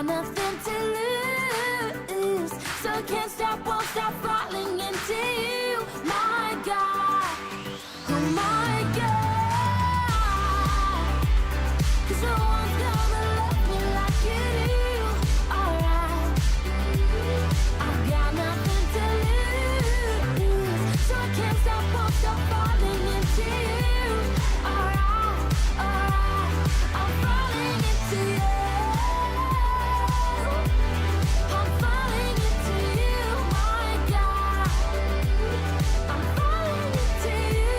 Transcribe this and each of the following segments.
got nothing to lose, so I can't stop, won't stop falling into you. My God, oh my God, 'cause no one's gonna love me like you do. Alright, I've got nothing to lose, so I can't stop, won't stop falling into you. Alright, alright, I'm falling into you. I'm falling into you, my God. I'm falling into you.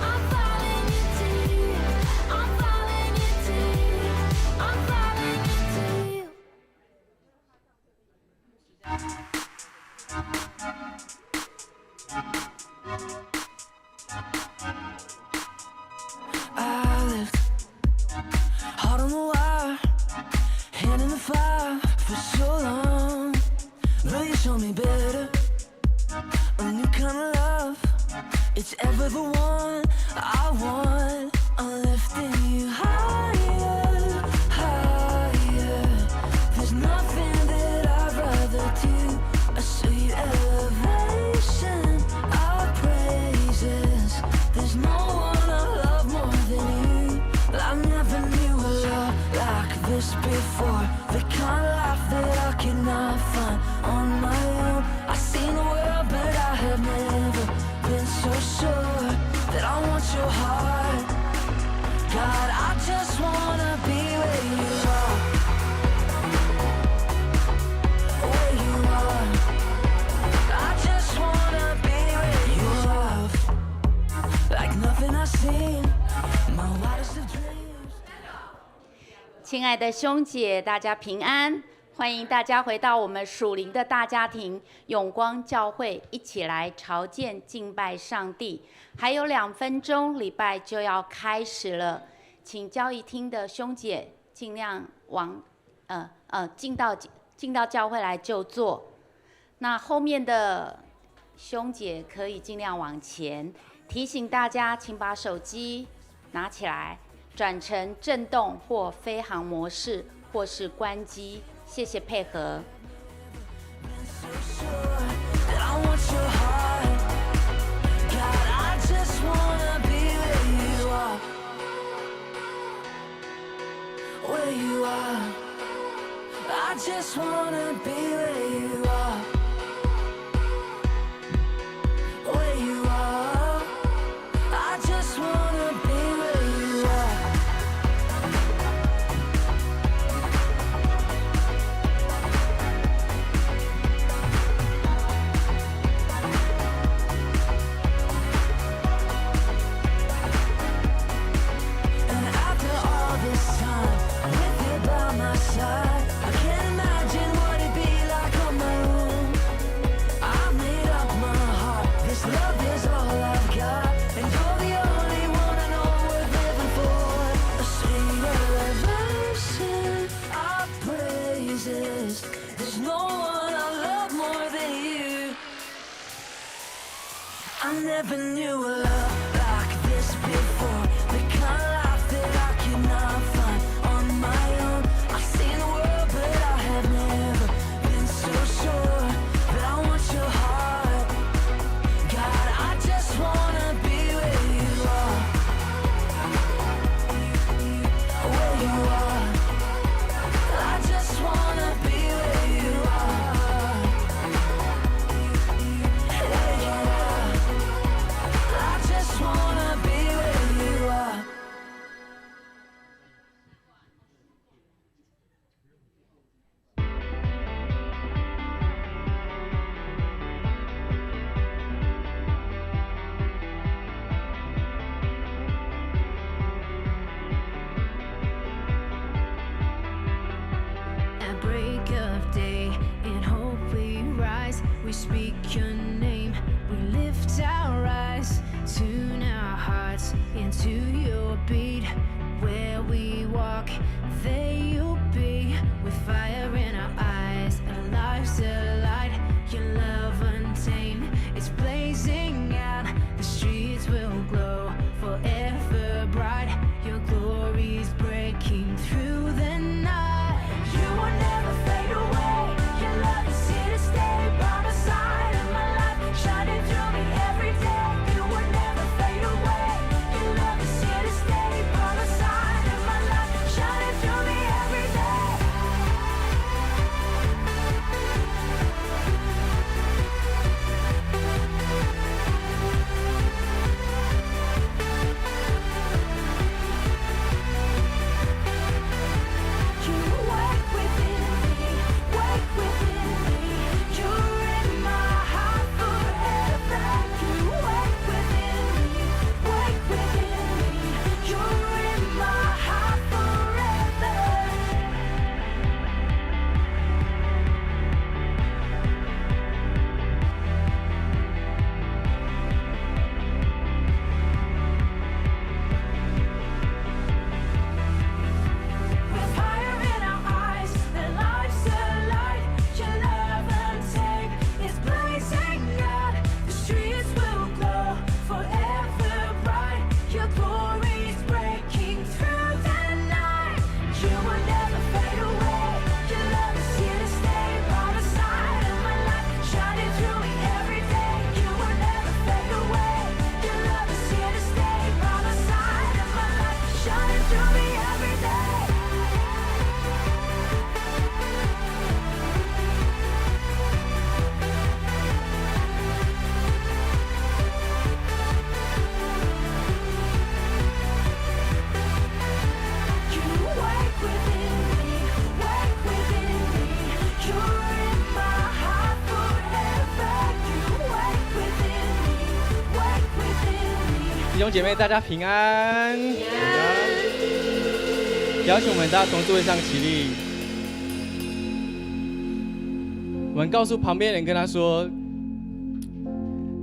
I'm falling into you. I'm falling into you. I'm falling into you. I lived hard on the wire, hand in the fire for so long. Will you show me better? A new kind of love, it's ever the one I want. I'm lifting you higher, higher. There's nothing that I'd rather do. A sweet elevation of praises. There's no one I love more than you. I never knew a love like this before. The kind of life that I cannot find on my own. I've seen the world, but I have never been so sure that I want your heart. God, I just wanna be where you are. Where you are. I just wanna be where you are. Like nothing I've seen, my wildest of dreams. 亲爱的兄姐，大家平安！欢迎大家回到我们属灵的大家庭永光教会，一起来朝见敬拜上帝。还有2分钟，礼拜就要开始了，请交谊厅的兄姐尽量进到教会来就坐。那后面的兄姐可以尽量往前。提醒大家，请把手机拿起来，转成震动或飞行模式，或是关机。谢谢配合。Where you are, I just wanna be where you are. Where you are, I just wanna be where you are. And after all this time, with you by my side, I can't imagine what it'd be like on my own. I've made up my heart, this love is all I've got, and you're the only one I know worth living for. A sweet elevation of praises. There's no one I love more than you. I never knew a love like this before. The kind of life that I cannot find on my own. I've seen the world, but I have never been so sure that I want your heart. God, I just wanna be where you are. Where you are. I just wanna be where you are. Where you are. I just wanna be where you are. At break of day, in hope we rise. We speak your name, we lift our eyes. Tune our hearts into your beat. Where we walk, there you'll be. With fire in our eyes, our lives alight. Your love untamed, it's blazing out. The streets will glow forever bright. Your glory's breaking through show me every day. You wake within me, wake within me. You're in my heart forever. You wake within me, wake within me. 弟兄姐妹，大家平安。邀请我们大家从座位上起立。我们告诉旁边人，跟他说：“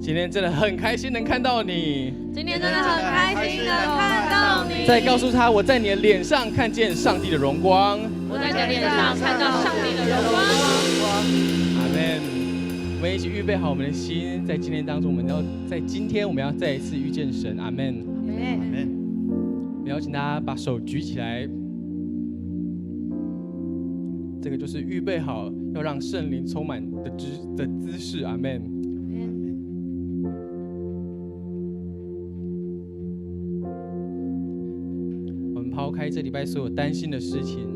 今天真的很开心能看到你。”今天真的很开心能看到你。再告诉他，我在你的脸上看见上帝的荣光。我在你的脸上看到上帝的荣光。阿们。我们一起预备好我们的心，在今天当中，我们要再一次遇见神。阿们。我邀请大家把手举起来，这个就是预备好要让圣灵充满的姿势。阿们。我们抛开这礼拜所有担心的事情，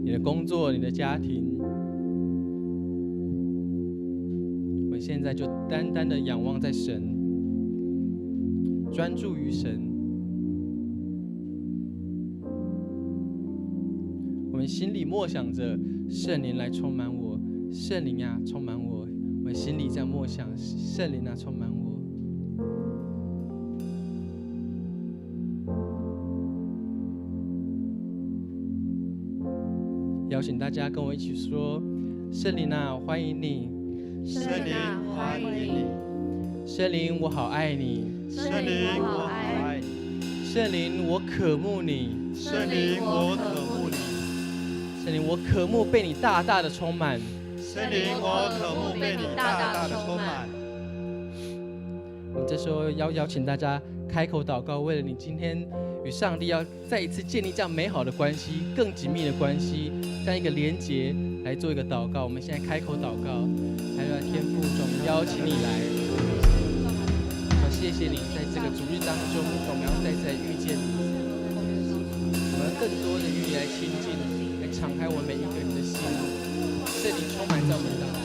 你的工作、你的家庭，我们现在就单单的仰望在神，专注于神。我们心里默想着圣灵来充满我，圣灵啊充满我。我们心里在默想圣灵啊充满我。邀请大家跟我一起说：圣灵啊，欢迎你！圣灵啊，欢迎你！圣灵，我好爱你！圣灵，我好爱你！圣灵，我渴慕你！圣灵，我渴慕你！圣灵，我渴慕被你大大的充满。圣灵，我渴慕被你大大的充满。我们这时候邀请大家开口祷告，为了你今天与上帝要再一次建立这样美好的关系，更紧密的关系，这样一个连结来做一个祷告。我们现在开口祷告，还有天父，我们邀请你来。谢谢你在这个主日当中，我们要再次来遇见你，我们更多的与你来亲近，来敞开我们每一个人的心，圣灵充满在我们当中。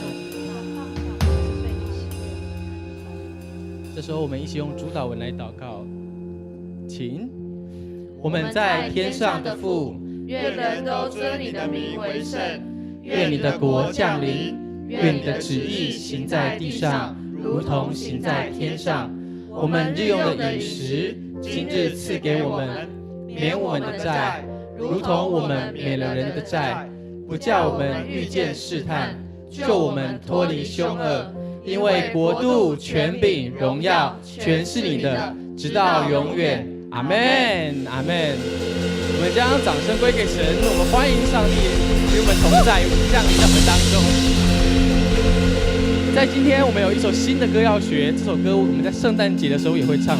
这时候我们一起用主祷文来祷告，请。我们在天上的父，愿人都尊你的名为圣，愿你的国降临，愿你的旨意行在地上，如同行在天上。我们日用的饮食，今日赐给我们，免我们的债，如同我们免了人的债，不叫我们遇见试探，救我们脱离凶恶。因为国度、权柄、荣耀，全是你的，直到永远。阿们，阿们。我们将掌声归给神，我们欢迎上帝与我们同在，降临在我们当中。在今天，我们有一首新的歌要学，这首歌我们在圣诞节的时候也会唱。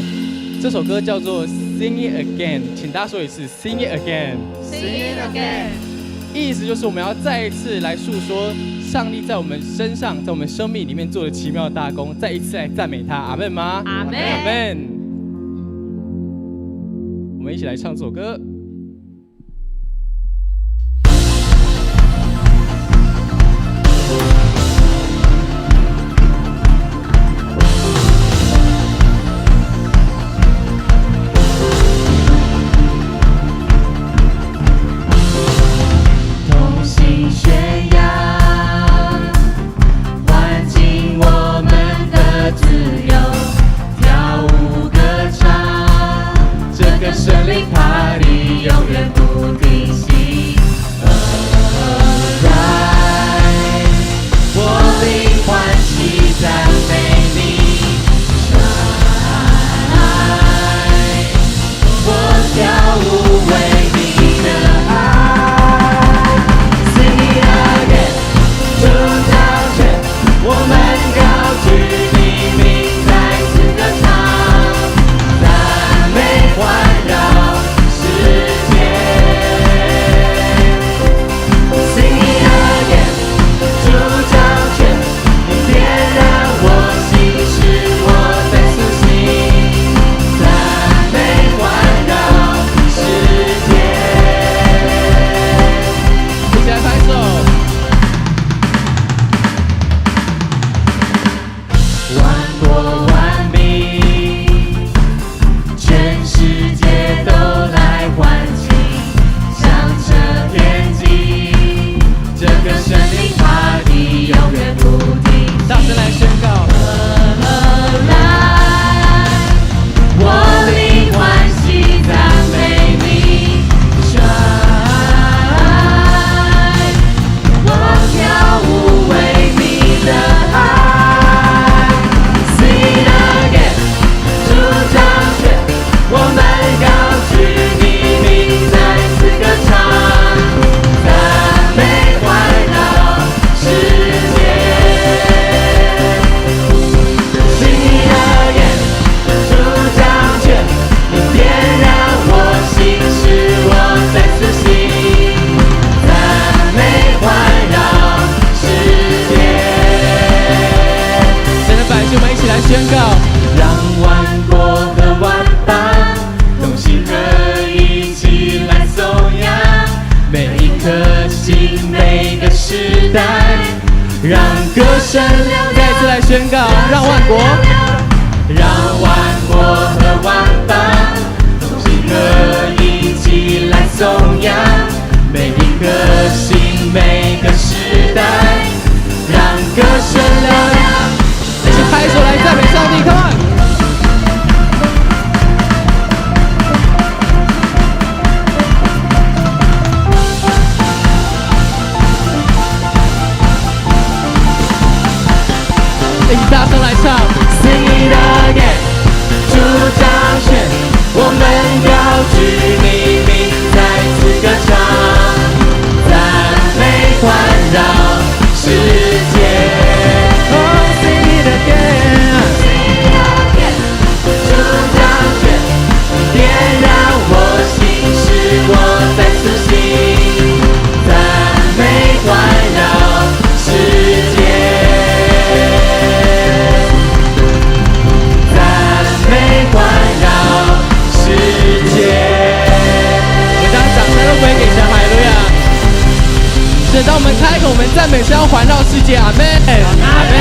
这首歌叫做《Sing It Again》，请大家说一次 ，Sing It Again。Sing It Again。意思就是我们要再一次来诉说上帝在我们身上，在我们生命里面做的奇妙的大功，再一次来赞美他。阿们吗？阿们。阿们。我们一起来唱这首歌。神灵 party 永远不停息。Arise， 我灵欢喜赞美你。Shine， 我跳舞为你的爱。Sing it again， 主掌权，我们高举你名再次歌唱，赞美欢。代，让歌声再次来宣告，让万国，让万国和万邦同心合一起来颂扬，每一颗心，每个时代，让歌声嘹亮。一起拍手来赞美上帝 ，Come on！ 一起大声来唱 ，Sing it again， 主掌权，我们要举你名再次歌唱，赞美环绕世界。Oh sing it again， 主掌权，点燃我心，使我再苏醒，赞美环绕世界。 是，当我们开口，我们赞美是要环绕世界，阿门，阿门，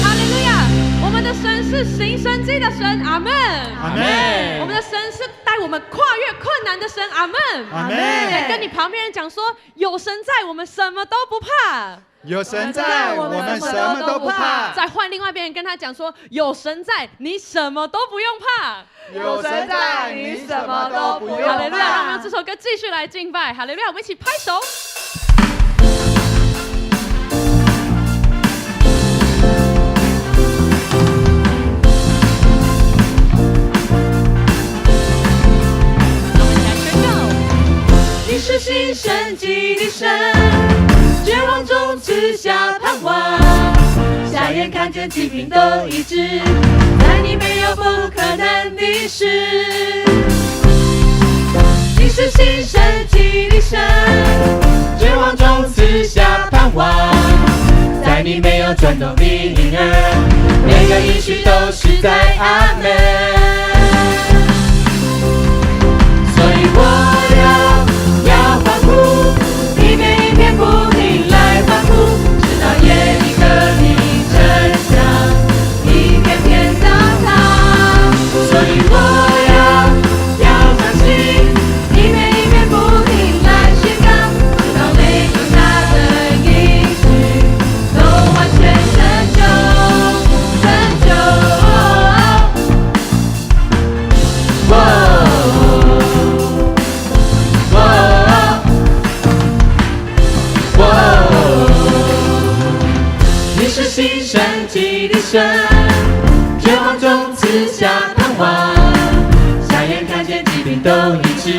哈利路亚！我们的神是行神迹的神，阿门，阿门。我们的神是带我们跨越困难的神，阿门，阿门。跟你旁边人讲说，有神在，我们什么都不怕。有神在，我们什么都不怕。再换另外一边人跟他讲说，有神在，你什么都不用怕。有神在，你什么都不用怕。哈利路亚！让我们用这首歌继续来敬拜，哈利路亚！我们一起拍手。 你是新生机的神，绝望中赐下盼望，瞎眼看见疾病都医治，在你没有不可能的事。你是新生机的神，绝望中赐下盼望，在你没有转动的婴儿，每个应许都是在阿门。所以我要欢呼，一遍一遍不停来欢呼，直到夜里和你真相一片片到达。所以我要相信，一遍一遍不停来宣告，直到每个他的应许都完全成就，成就。你是新生机的神，绝望中赐下盼望，瞎眼看见疾病都医治，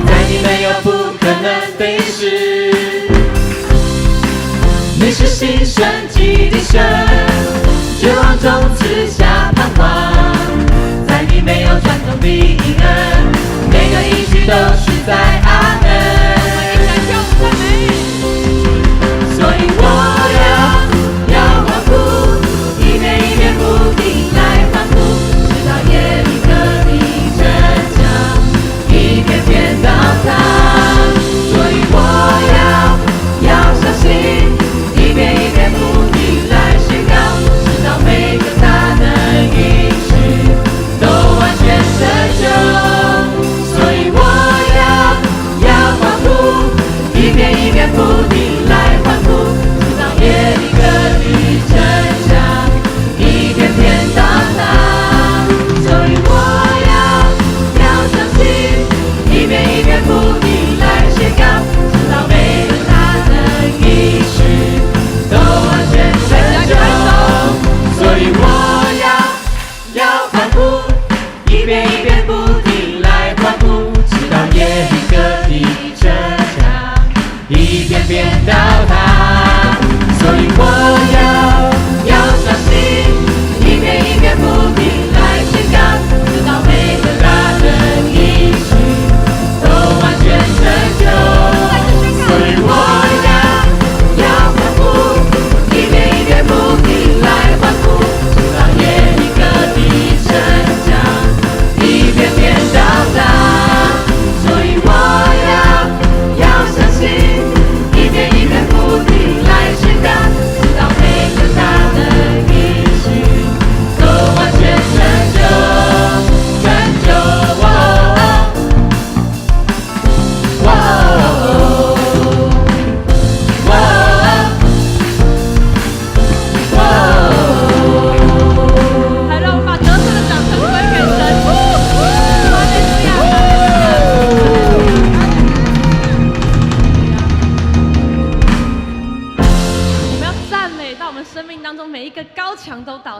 在你没有不可能的事。你是新生机的神，绝望中赐下盼望，在你没有转动的婴儿，每个应许都是在阿门。所以我要欢呼，一遍一遍不停来欢呼，直到夜里和你真相一片片到达。所以我要相信，一遍一遍不停来宣告，直到每个他的应许都完全成就。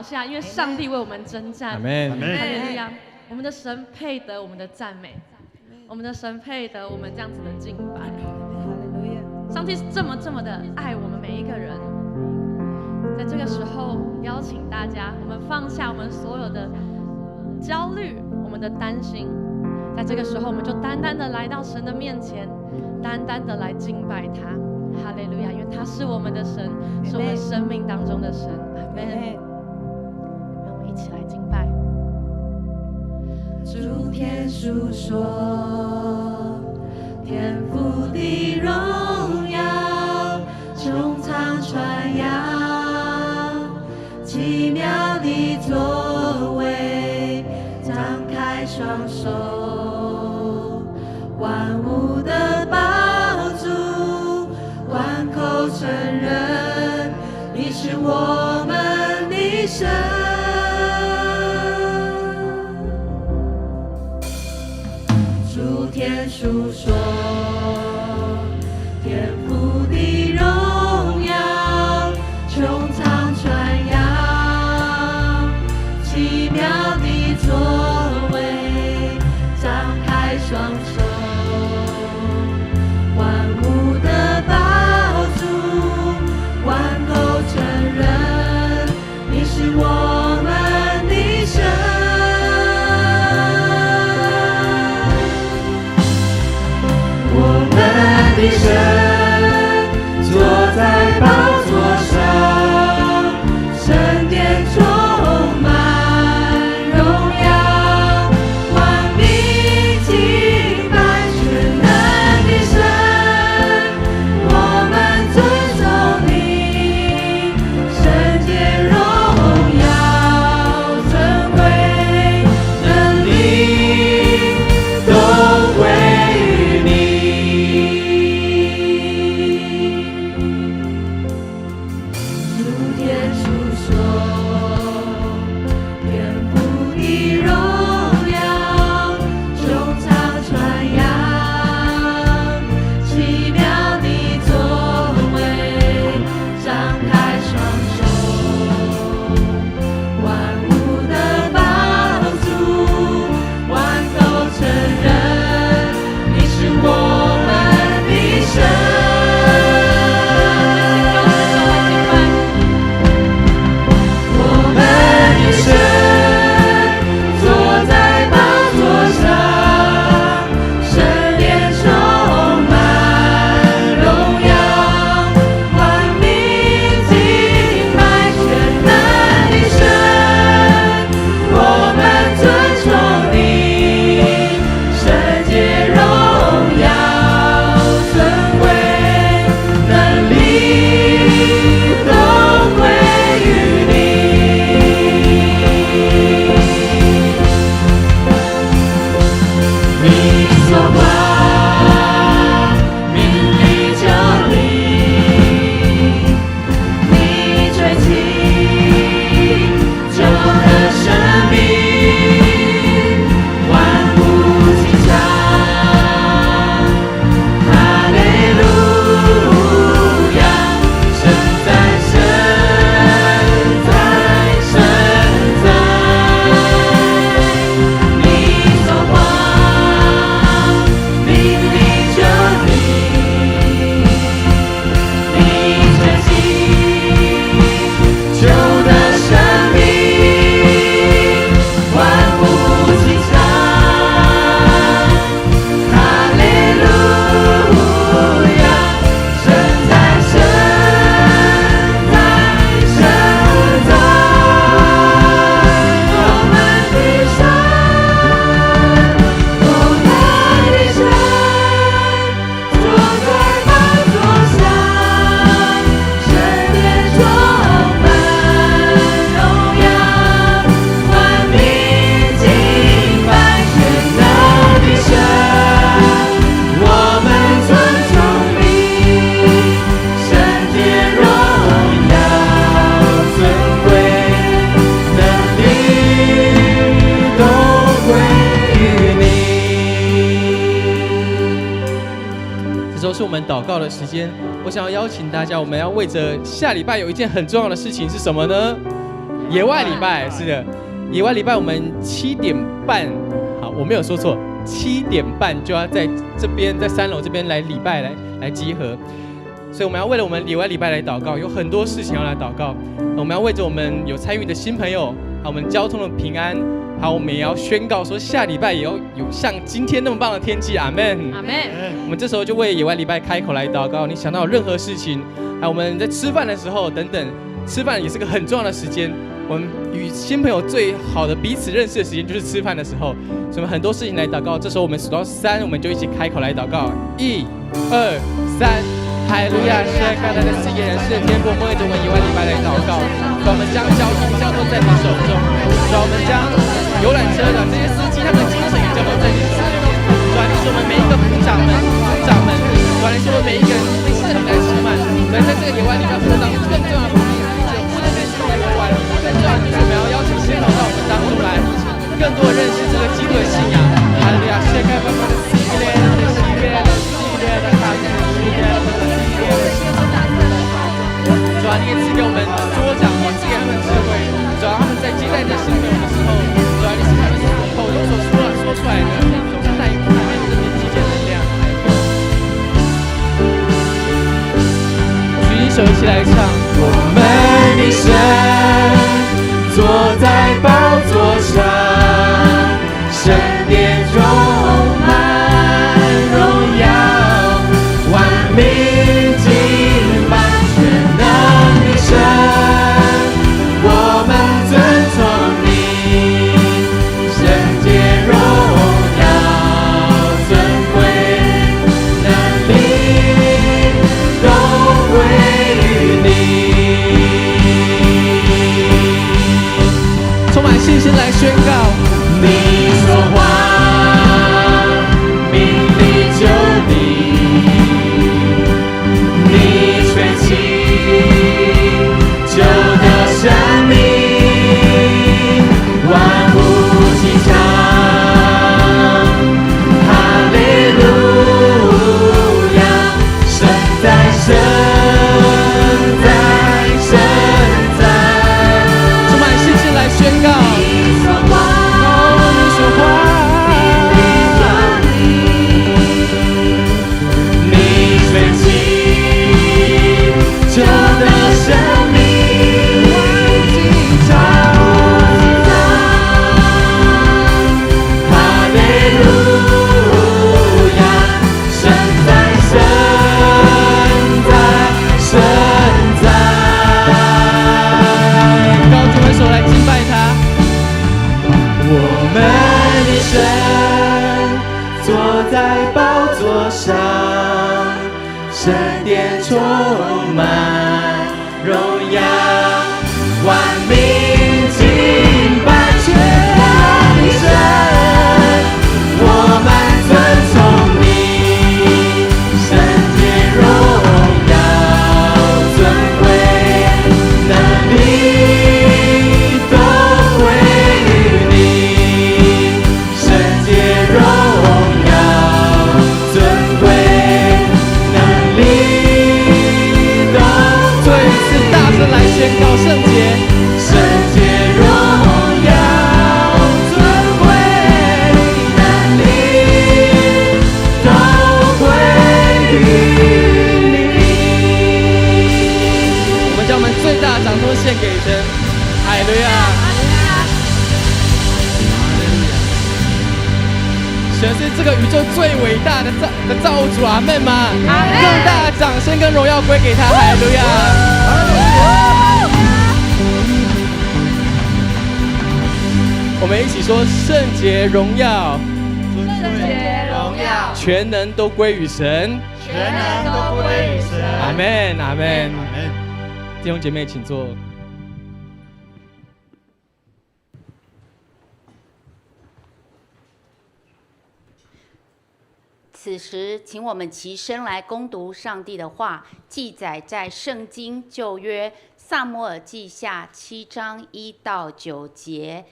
下，因为上帝为我们征战。阿门。哈利路亚！我们的神配得我们的赞美，我们的神配得我们这样子的敬拜。上帝是这么的爱我们每一个人。在这个时候，邀请大家，我们放下我们所有的焦虑，我们的担心。在这个时候，我们就单单的来到神的面前，单单的来敬拜他。哈利路亚！因为他是我们的神，是我们生命当中的神。阿门。让我们一起来敬拜。诸天述说天父的荣耀，穹苍传扬奇妙的作为，张开双手，万物的宝珠，万口承认你是我们的神。诸天述说天父的荣耀，穹苍传扬奇妙的作为，张开双手，万物的宝珠，万口承认你是我们的神。的神坐在宝座上，圣殿充满荣耀，万民敬拜全能的神，我们尊崇你，圣洁荣耀尊贵能力都归于你。是我们祷告的时间。我想要邀请大家，我们要为着下礼拜有一件很重要的事情是什么呢？野外礼拜，是的，野外礼拜我们7点半，好，我没有说错，7点半就要在这边，在3楼这边来礼拜来集合，所以我们要为了我们野外礼拜来祷告，有很多事情要来祷告。我们要为着我们有参与的新朋友，还有我们交通的平安，还有我们也要宣告说下礼拜也要有像今天那么棒的天气，阿们，阿门。我们这时候就为野外礼拜开口来祷告，你想到有任何事情，还有我们在吃饭的时候等等，吃饭也是个很重要的时间。我们与新朋友最好的彼此认识的时间就是吃饭的时候，所以我们很多事情来祷告。这时候我们数到3，我们就一起开口来祷告。1、2、3。哈利路亚！现在看来的世界人是天父，为着我们野外礼拜来祷告。主，我们将交托在你手中。主，我们将游览车的这些司机，他们的精神也交托在你手中。主，你是我们每一个组长们，主，你是我们每一个人为圣灵来吃饭。来，在这个野外礼拜活动当中，更重要的不能是游玩，更重要的就是我们要邀请新朋友到我们当中来，更多的认识这个基督的信仰。哈利路亚！现在看的世界人，主啊，你也赐给我们桌长，也赐给他们智慧。主啊，他们在接待这新朋友的时候，主啊，你是他们口中所说出来的，总是带给他们这边积极能量。举起手一起来唱。我们的神坐在宝座上，圣殿充满荣耀，万民敬拜全能的神，我们尊崇你，圣洁荣耀尊贵能力都归于你。充满信心来宣告，你说话命里就你，你吹气就得生命，万物齐唱，哈利路亚，神在，神在，神在，充满信心来宣告，你说话，你说话。就得生命，哈利路亚，神在，神在，神在。高举挥手来敬拜他。我们的神坐在宝座上，圣殿充满荣耀，万民敬拜全能的神，我们尊崇你，圣洁荣耀尊贵能力都归于你，圣洁荣耀尊贵能力。大声来宣告圣洁，圣洁荣耀尊贵能力都归于你。我们将我们最大的掌声献给神，哈利路亚！神是这个宇宙最伟大的造物主，阿们吗？更大的掌声跟荣耀归给他，哈利路亚！我们一起说：圣洁荣耀，圣洁荣耀，全能都归于神，全能都归于神。阿们，阿们。阿们。弟兄姐妹，请坐。此时，请我们齐声来攻读上帝的话，记载在圣经旧约撒母耳记下7章1到9节。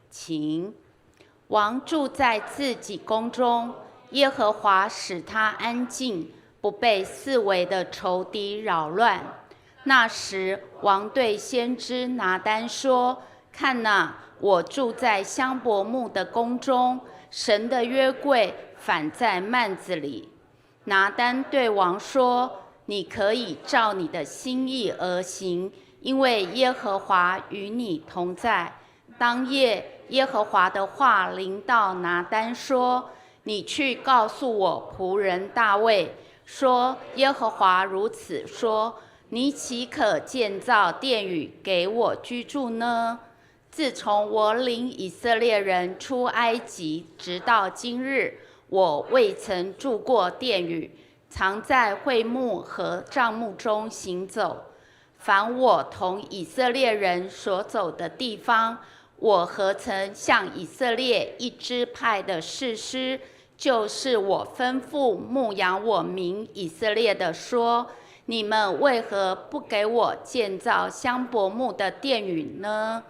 请王住在自己宫中，耶和华使他安静，不被四围的仇敌扰乱。那时，王对先知拿单说：“看哪，我住在香柏木的宫中，神的约柜反在幔子里。”拿单对王说：“你可以照你的心意而行，因为耶和华与你同在。”当夜，耶和华的话临到拿单说：“你去告诉我仆人大卫，说耶和华如此说：你岂可建造殿宇给我居住呢？自从我领以色列人出埃及，直到今日，我未曾住过殿宇，常在会幕和帐幕中行走。凡我同以色列人所走的地方，我何曾向以色列一支派的士师，就是我吩咐牧养我民以色列的说：你们为何不给我建造香柏木的殿宇呢？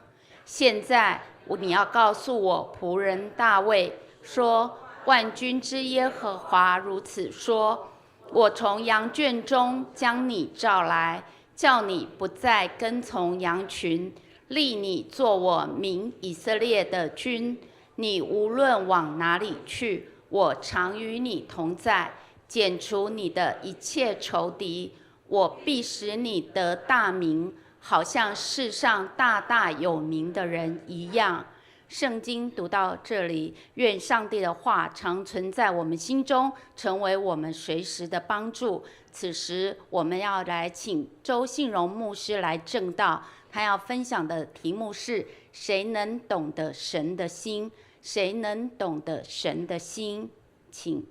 现在你要告诉我仆人大卫说：万军之耶和华如此说：我从羊圈中将你召来，叫你不再跟从羊群，立你做我民以色列的君。你无论往哪里去，我常与你同在，剪除你的一切仇敌。我必使你得大名，好像世上大大有名的人一样。圣经读到这里，愿上帝的话常存在我们心中，成为我们随时的帮助。此时我们要来请周信荣牧师来证道，他要分享的题目是：谁能懂得神的心？谁能懂得神的心？请。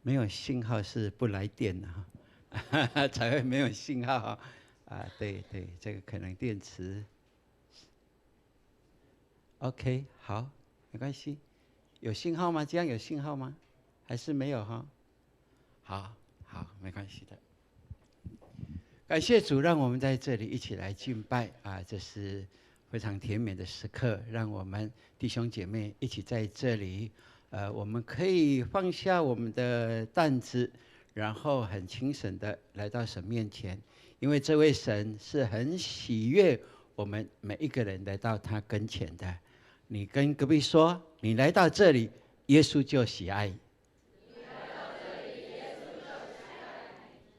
没有信号是不来电的哈，才会没有信号哈。对对，这个可能电池。OK， 好，没关系。有信号吗？这样有信号吗？还是没有哈？好，没关系的。感谢主，让我们在这里一起来敬拜这是非常甜美的时刻，让我们弟兄姐妹一起在这里。我们可以放下我们的担子，然后很轻省的来到神面前，因为这位神是很喜悦我们每一个人来到他跟前的。你跟隔壁说，你来到这里，耶稣就喜爱。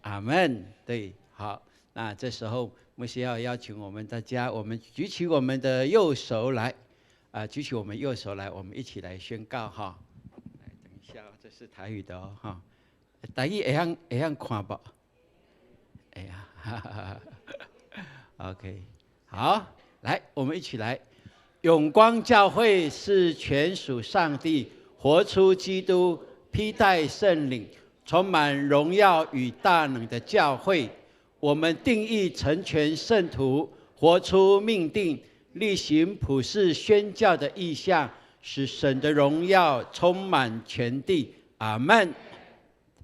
阿们。对，好，那这时候牧师要邀请我们大家，我们举起我们的右手来，举起我们右手来，我们一起来宣告哈。来，等一下，这是台语的哦哈。台语会晓看不？哎呀，哈哈哈。OK， 好，来，我们一起来。永光教会是全属上帝，活出基督，披戴圣灵，充满荣耀与大能的教会。我们定义成全圣徒，活出命定，例行普世宣教的意向，使神的荣耀充满全地。阿们。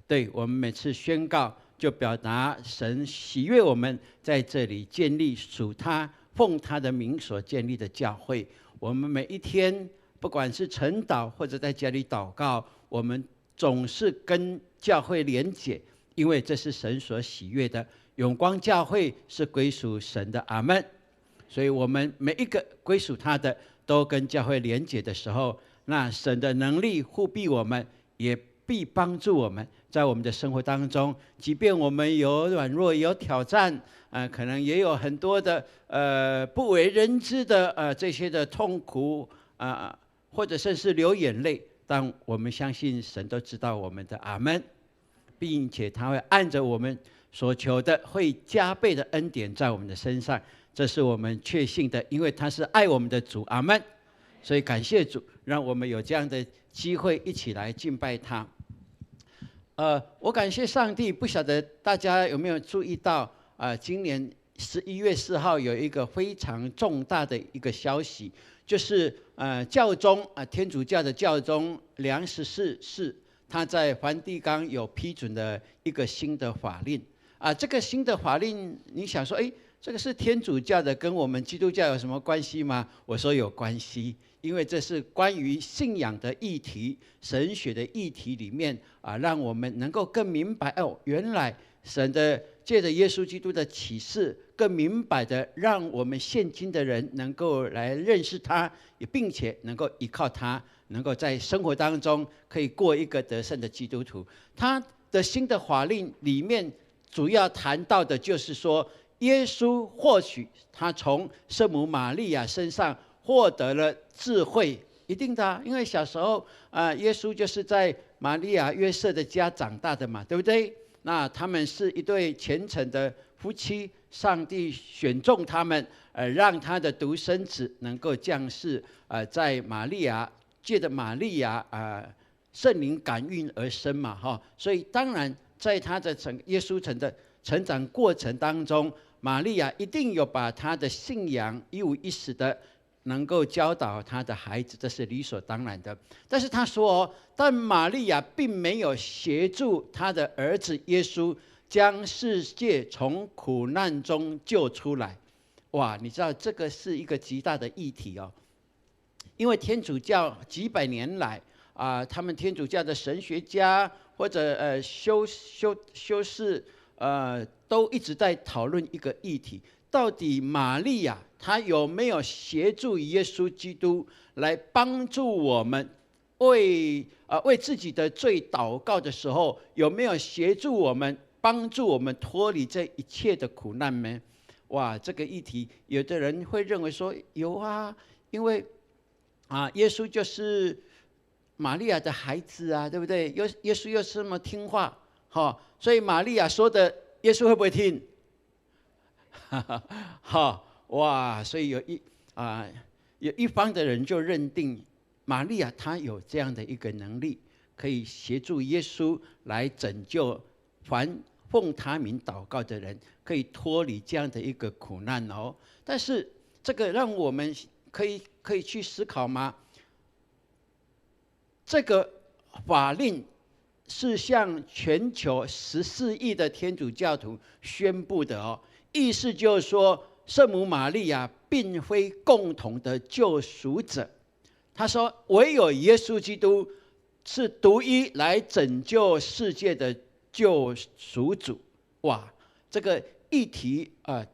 对，我们每次宣告就表达神喜悦我们在这里建立属他奉他的名所建立的教会。我们每一天不管是晨祷或者在家里祷告，我们总是跟教会连结，因为这是神所喜悦的。永光教会是归属神的。阿们。所以我们每一个归属他的都跟教会连结的时候，那神的能力护庇我们，也必帮助我们在我们的生活当中，即便我们有软弱有挑战，可能也有很多的不为人知的这些的痛苦或者甚至流眼泪，但我们相信神都知道我们的。阿们。并且他会按着我们所求的，会加倍的恩典在我们的身上，这是我们确信的，因为他是爱我们的主。阿们。所以感谢主，让我们有这样的机会一起来敬拜他。我感谢上帝，不晓得大家有没有注意到今年11月4号有一个非常重大的一个消息，就是教宗天主教的教宗梁14世，他在梵蒂冈有批准了一个新的法令这个新的法令，你想说，这个是天主教的，跟我们基督教有什么关系吗？我说有关系，因为这是关于信仰的议题、神学的议题里面让我们能够更明白原来神的借着耶稣基督的启示，更明白的让我们现今的人能够来认识他，并且能够依靠他，能够在生活当中可以过一个得胜的基督徒。他的新的法令里面主要谈到的就是说，耶稣或许他从圣母玛利亚身上获得了智慧，一定的因为小时候耶稣就是在玛利亚约瑟的家长大的嘛，对不对？那他们是一对虔诚的夫妻，上帝选中他们，让他的独生子能够降世，在玛利亚借着玛利亚圣灵感孕而生嘛，所以当然在他的耶稣成长过程当中，玛利亚一定有把他的信仰一五一十的能够教导他的孩子，这是理所当然的。但是他说但玛利亚并没有协助他的儿子耶稣将世界从苦难中救出来。哇，你知道这个是一个极大的议题因为天主教几百年来他们天主教的神学家或者修士都一直在讨论一个议题，到底玛利亚她有没有协助耶稣基督来帮助我们为自己的罪祷告的时候，有没有协助我们帮助我们脱离这一切的苦难呢？哇，这个议题有的人会认为说有因为耶稣就是玛利亚的孩子对不对？耶稣又是这么听话所以玛利亚说的耶稣会不会听？哇，所以有一方的人就认定玛利亚她有这样的一个能力，可以协助耶稣来拯救凡奉他名祷告的人，可以脱离这样的一个苦难但是这个让我们可以去思考吗？这个法令是向全球14亿的天主教徒宣布的意思就是说，圣母玛利亚并非共同的救赎者。他说，唯有耶稣基督是独一来拯救世界的救赎主。哇，这个议题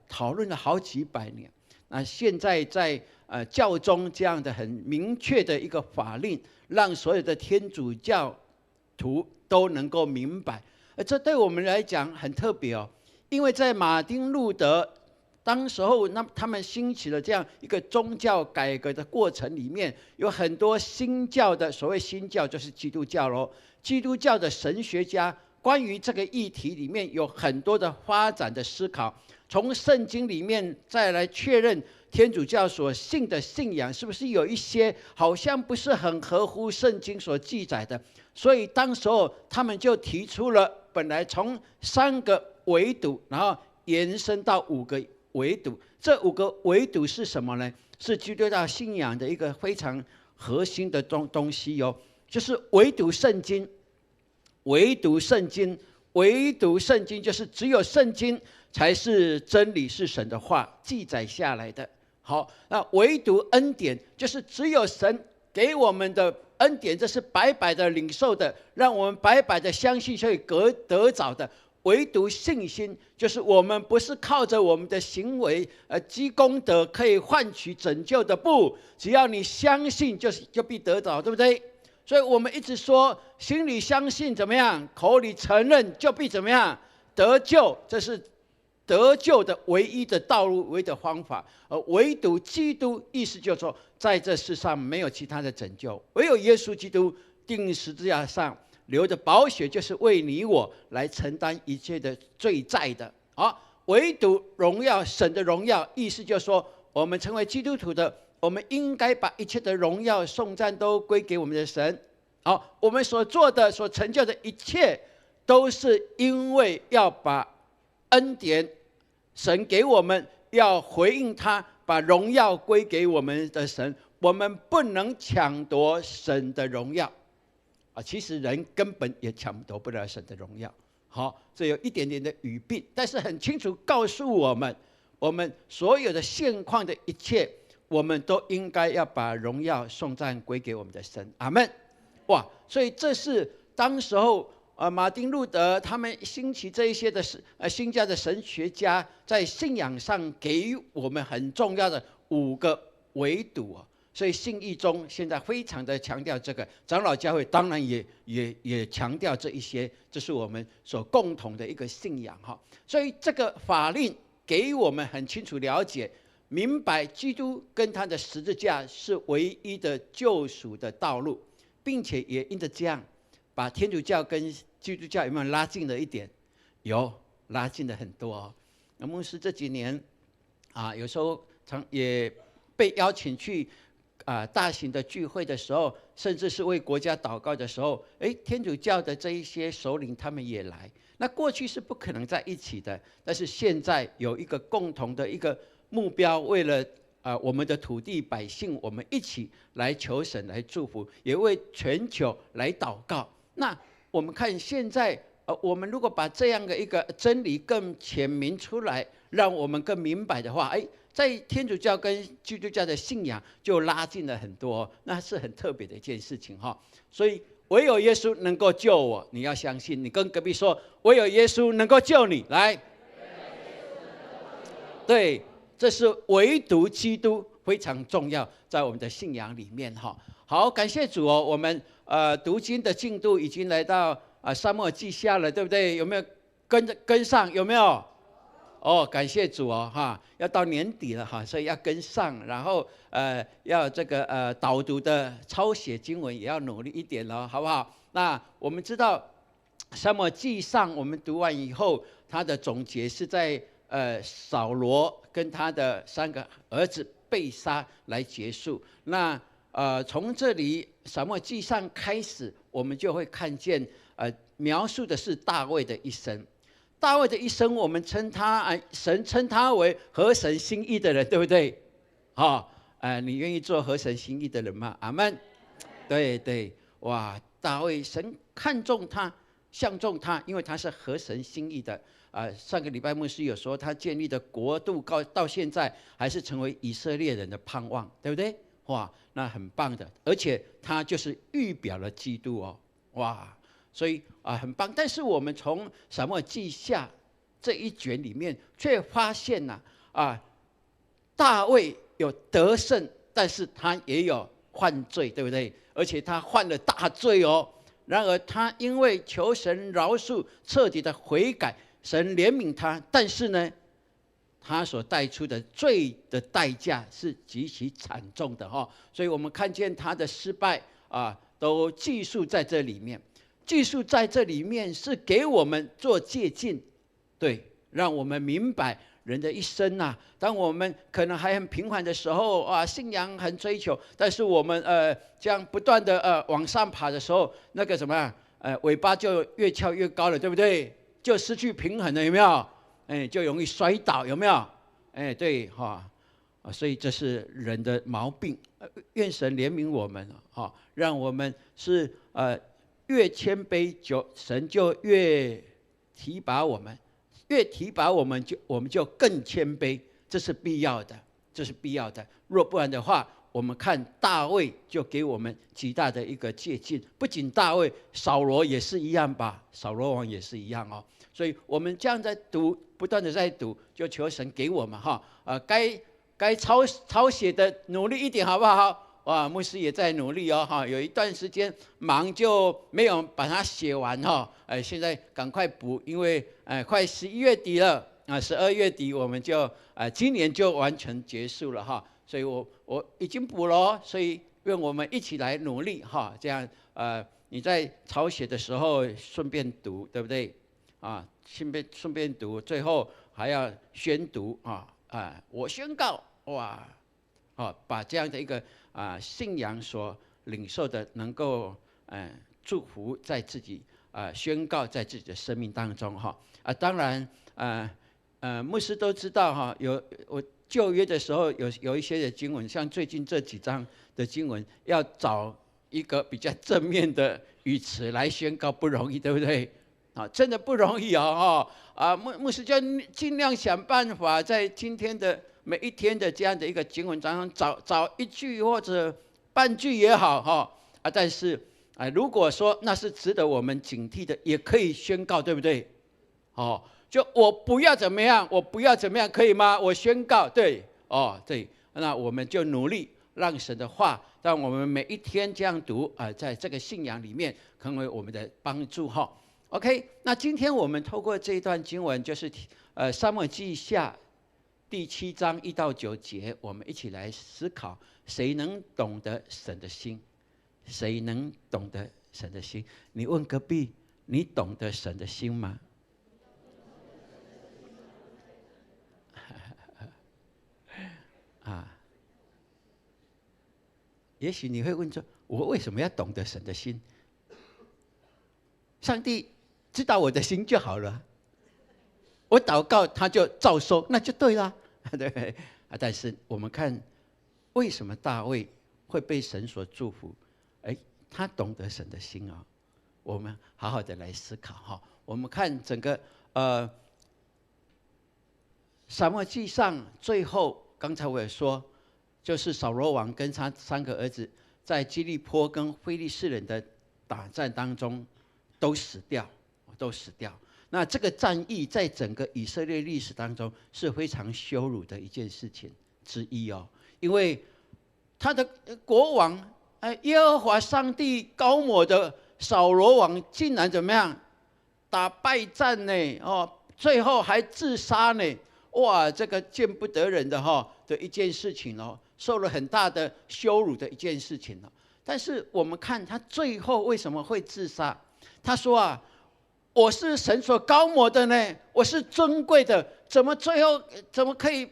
讨论了好几百年。那现在在教宗这样的很明确的一个法令，让所有的天主教徒都能够明白，这对我们来讲很特别因为在马丁路德当时候，他们兴起了这样一个宗教改革的过程里面，有很多新教的，所谓新教就是基督教咯，基督教的神学家关于这个议题里面有很多的发展的思考，从圣经里面再来确认天主教所信的信仰是不是有一些好像不是很合乎圣经所记载的。所以当时候他们就提出了本来从3个维度，然后延伸到5个维度。这5个维度是什么呢？是基督教信仰的一个非常核心的东西就是唯独圣经。唯独圣经，唯独圣经就是只有圣经才是真理，是神的话记载下来的。好，那唯独恩典就是只有神给我们的恩典，这是白白的领受的，让我们白白的相信所以得着的。唯独信心就是我们不是靠着我们的行为积功德可以换取拯救的，不，只要你相信就必得着，对不对？所以我们一直说心里相信怎么样，口里承认就必怎么样得救，这是得救的唯一的道路，唯一的方法。而唯独基督，意思就是说在这世上没有其他的拯救，唯有耶稣基督钉十字架上流的宝血，就是为你我来承担一切的罪债的。唯独荣耀，神的荣耀，意思就是说我们成为基督徒的，我们应该把一切的荣耀颂赞都归给我们的神。我们所做的所成就的一切都是因为要把恩典神给我们要回应他，把荣耀归给我们的神，我们不能抢夺神的荣耀其实人根本也抢夺不了神的荣耀。好，这有一点点的语病，但是很清楚告诉我们，我们所有的现况的一切，我们都应该要把荣耀颂赞归给我们的神。阿们。哇，所以这是当时候马丁路德他们兴起这一些的新教的神学家在信仰上给予我们很重要的5个维度所以信义中现在非常的强调这个，长老教会当然也强调这一些，这是我们所共同的一个信仰所以这个法令给我们很清楚了解，明白基督跟他的十字架是唯一的救赎的道路，并且也因着这样，把天主教跟基督教有没有拉近了一点？有，拉近了很多那牧师这几年有时候也被邀请去大型的聚会的时候，甚至是为国家祷告的时候，天主教的这一些首领他们也来。那过去是不可能在一起的，但是现在有一个共同的一个目标，为了我们的土地百姓，我们一起来求神来祝福，也为全球来祷告。那我们看现在我们如果把这样的一个真理更显明出来，让我们更明白的话，在天主教跟基督教的信仰就拉近了很多，那是很特别的一件事情所以唯有耶稣能够救我，你要相信。你跟隔壁说，唯有耶稣能够救你，来。对，这是唯独基督非常重要，在我们的信仰里面好，感谢主我们读经的进度已经来到沙漠记下了，对不对？有没有跟上？有没有？感谢主要到年底了所以要跟上，然后要这个导读的抄写经文也要努力一点了，好不好？那我们知道撒母耳记上我们读完以后，他的总结是在扫罗跟他的3个儿子被杀来结束。那从这里撒母耳记上开始，我们就会看见描述的是大卫的一生。大卫的一生，我们神称他为合神心意的人，对不对？你愿意做合神心意的人吗？阿们。对，哇，大卫神看重他，相中他，因为他是合神心意的。上个礼拜牧师有说，他建立的国度到现在还是成为以色列人的盼望，对不对？哇，那很棒的，而且他就是预表了基督哇。所以很棒，但是我们从撒母耳记下这一卷里面，却发现大卫有得胜，但是他也有犯罪，对不对？而且他犯了大罪然而他因为求神饶恕，彻底的悔改，神怜悯他，但是呢，他所带出的罪的代价是极其惨重的所以我们看见他的失败都记述在这里面。记述在这里面是给我们做借鉴，对，让我们明白人的一生当我们可能还很平凡的时候信仰很追求，但是我们这样不断的往上爬的时候，那个什么尾巴就越翘越高了，对不对？就失去平衡了，有没有？就容易摔倒，有没有？对所以这是人的毛病。愿神怜悯我们让我们是越谦卑，神就越提拔我们，越提拔我们就更谦卑，这是必要的，这是必要的。若不然的话，我们看大卫就给我们极大的一个借鉴。不仅大卫，扫罗也是一样吧？扫罗王也是一样所以我们这样在读，不断的在读，就求神给我们该抄写的努力一点，好不好？哇，牧师也在努力有一段时间忙就没有把它写完现在赶快补，因为快11月底了12月底我们就今年就完全结束了所以我已经补了所以愿我们一起来努力这样你在抄写的时候顺便读，对不对顺便读，最后还要宣读我宣告哇把这样的一个信仰所领受的，能够祝福在自己宣告在自己的生命当中当然牧师都知道哈，我旧约的时候有一些的经文，像最近这几章的经文，要找一个比较正面的语词来宣告不容易，对不对？啊，真的不容易哦，牧师就尽量想办法，在今天的每一天的这样的一个经文当中找一句或者半句也好哈，但是如果说那是值得我们警惕的，也可以宣告，对不对？哦，就我不要怎么样，我不要怎么样，可以吗？我宣告，对，对，那我们就努力让神的话，让我们每一天这样读在这个信仰里面成为我们的帮助哈。OK， 那今天我们透过这一段经文，就是撒母耳记下第7章1到9节，我们一起来思考，谁能懂得神的心？谁能懂得神的心？你问隔壁，你懂得神的心吗？也许你会问说，我为什么要懂得神的心？上帝知道我的心就好了，我祷告他就照收，那就对了，对不对？但是我们看，为什么大卫会被神所祝福？他懂得神的心啊，我们好好的来思考哈。我们看整个撒母耳记上最后，刚才我也说，就是扫罗王跟他3个儿子在基利波跟非利士人的打战当中都死掉。那这个战役在整个以色列历史当中是非常羞辱的一件事情之一哦，因为他的国王耶和华上帝高抹的扫罗王竟然怎么样打败战呢？最后还自杀呢！哇，这个见不得人的一件事情哦，受了很大的羞辱的一件事情哦。但是我们看他最后为什么会自杀？他说我是神所高抹的呢，我是尊贵的，怎么最后怎么可以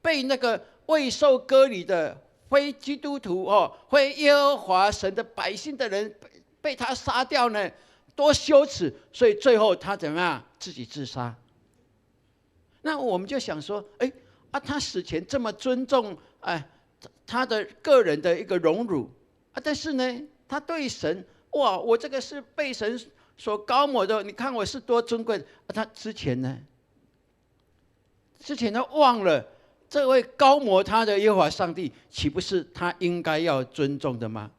被那个未受割礼的非基督徒非耶和华神的百姓的人被他杀掉呢？多羞耻！所以最后他怎么样？自己自杀。那我们就想说，他死前这么尊重他的个人的一个荣辱但是呢，他对神，哇，我这个是被神所高抹的，你看我是多尊贵他之前呢？之前他忘了这位高抹他的耶和华上帝，岂不是他应该要尊重的吗？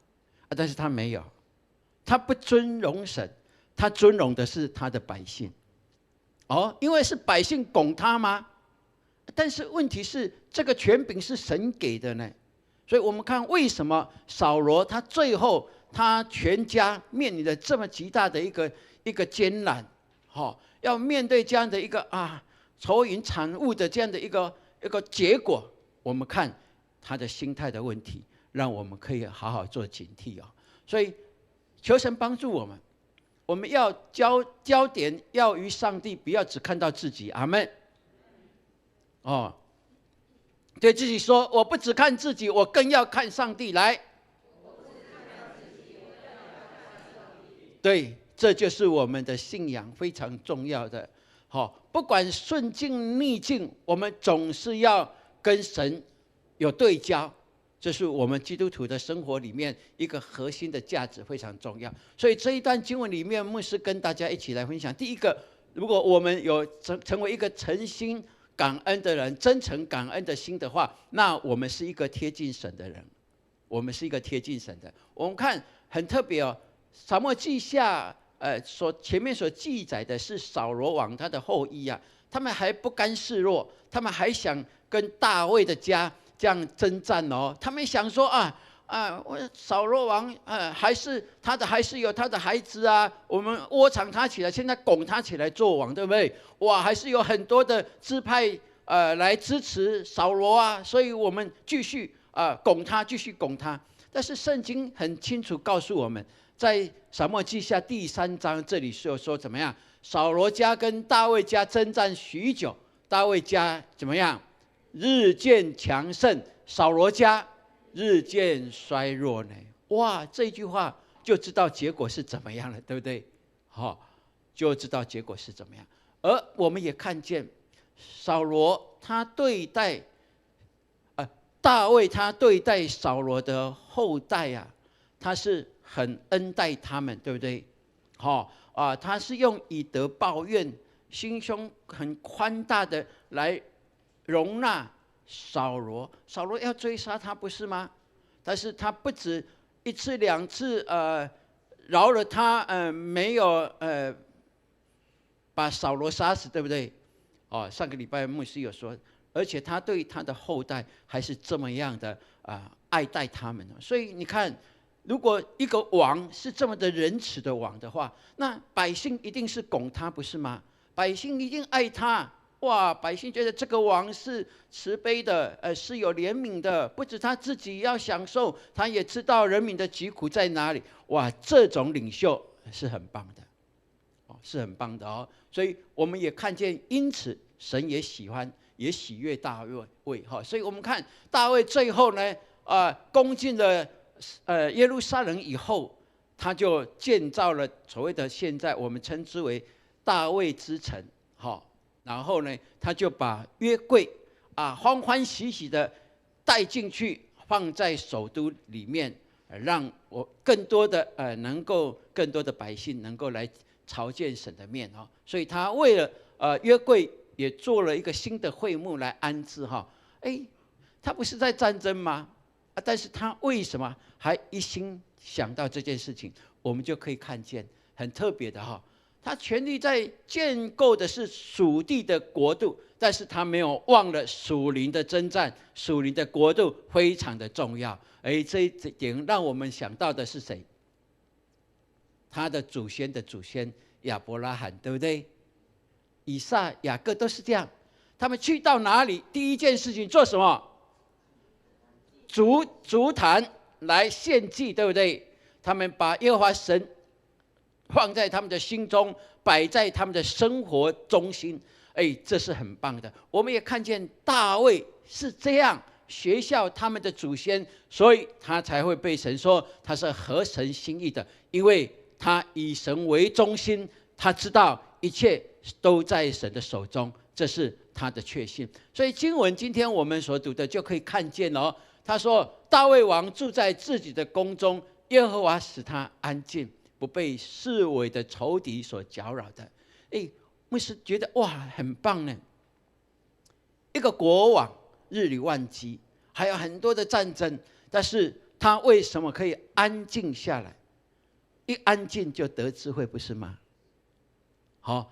但是他没有，他不尊荣神，他尊荣的是他的百姓。因为是百姓拱他吗？但是问题是，这个权柄是神给的呢。所以我们看为什么扫罗他最后他全家面临着这么极大的一个艰难，要面对这样的一个愁云惨雾的这样的一个结果。我们看他的心态的问题，让我们可以好好做警惕所以求神帮助我们。我们要焦点要于上帝，不要只看到自己。阿们。对自己说，我不只看自己，我更要看上帝。来，对，这就是我们的信仰非常重要的。不管顺境逆境，我们总是要跟神有对焦。这是我们基督徒的生活里面一个核心的价值，非常重要。所以这一段经文里面，牧师跟大家一起来分享。第一个，如果我们有成为一个诚心感恩的人，真诚感恩的心的话，那我们是一个贴近神的人。我们是一个贴近神的。我们看很特别撒母耳记下前面所记载的是扫罗王他的后裔他们还不甘示弱，他们还想跟大卫的家这样征战他们想说扫罗王还是有他的孩子我们窝藏他起来，现在拱他起来做王，对不对？哇，还是有很多的支派来支持扫罗所以我们继续拱他，继续拱他。但是圣经很清楚告诉我们，在撒母耳记下第3章这里是说怎么样？扫罗家跟大卫家征战许久，大卫家怎么样？日渐强盛，扫罗家日渐衰弱呢？哇，这句话就知道结果是怎么样了，对不对？就知道结果是怎么样。而我们也看见扫罗他对待，大卫他对待扫罗的后代啊，他是很恩待他们，对不对？他是用以德报怨，心胸很宽大的来容纳扫罗。扫罗要追杀他，不是吗？但是他不止一次两次，饶了他，没有把扫罗杀死，对不对？上个礼拜牧师有说，而且他对他的后代还是这么样的爱戴他们。所以你看，如果一个王是这么的仁慈的王的话，那百姓一定是拱他，不是吗？百姓一定爱他。哇，百姓觉得这个王是慈悲的，是有怜悯的，不止他自己要享受，他也知道人民的疾苦在哪里。哇，这种领袖是很棒的，是很棒的哦。所以我们也看见，因此神也喜欢，也喜悦大卫。所以我们看大卫最后呢，攻进了耶路撒冷以后，他就建造了所谓的现在我们称之为大卫之城。然后呢，他就把约柜欢欢喜喜的带进去，放在首都里面，让我更多的更多的百姓能够来朝见神的面。所以他为了约柜也做了一个新的会幕来安置。他不是在战争吗？但是他为什么还一心想到这件事情？我们就可以看见很特别的他全力在建构的是属地的国度，但是他没有忘了属灵的征战，属灵的国度非常的重要。这一点让我们想到的是谁？他的祖先的祖先亚伯拉罕，对不对？以撒、雅各都是这样，他们去到哪里，第一件事情做什么？筑坛来献祭，对不对？他们把耶和华神放在他们的心中，摆在他们的生活中心。这是很棒的。我们也看见大卫是这样学效他们的祖先，所以他才会被神说他是合神心意的，因为他以神为中心，他知道一切都在神的手中，这是他的确信。所以经文今天我们所读的就可以看见他说大卫王住在自己的宫中，耶和华使他安静，不被四围的仇敌所搅扰的。牧师觉得哇，很棒呢。一个国王日理万机，还有很多的战争，但是他为什么可以安静下来？一安静就得智慧，不是吗？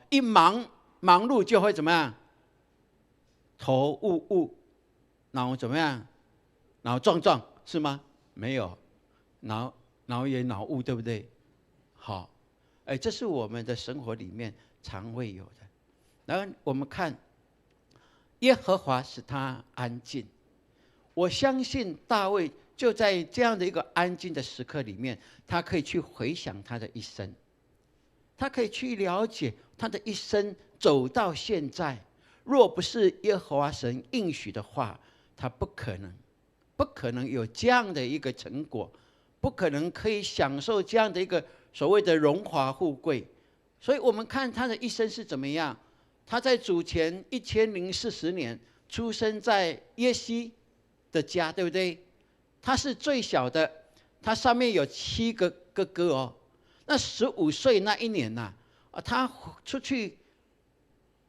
一忙碌就会怎么样？头雾，脑怎么样？脑撞，是吗？没有，脑也脑雾，对不对？这是我们的生活里面常会有的。然后我们看耶和华使他安静，我相信大卫就在这样的一个安静的时刻里面，他可以去回想他的一生，他可以去了解他的一生走到现在，若不是耶和华神应许的话，他不可能有这样的一个成果，不可能可以享受这样的一个所谓的荣华富贵。所以我们看他的一生是怎么样。他在主前1040年出生在耶西的家，对不对？他是最小的，他上面有7个哥哥那15岁那一年他出去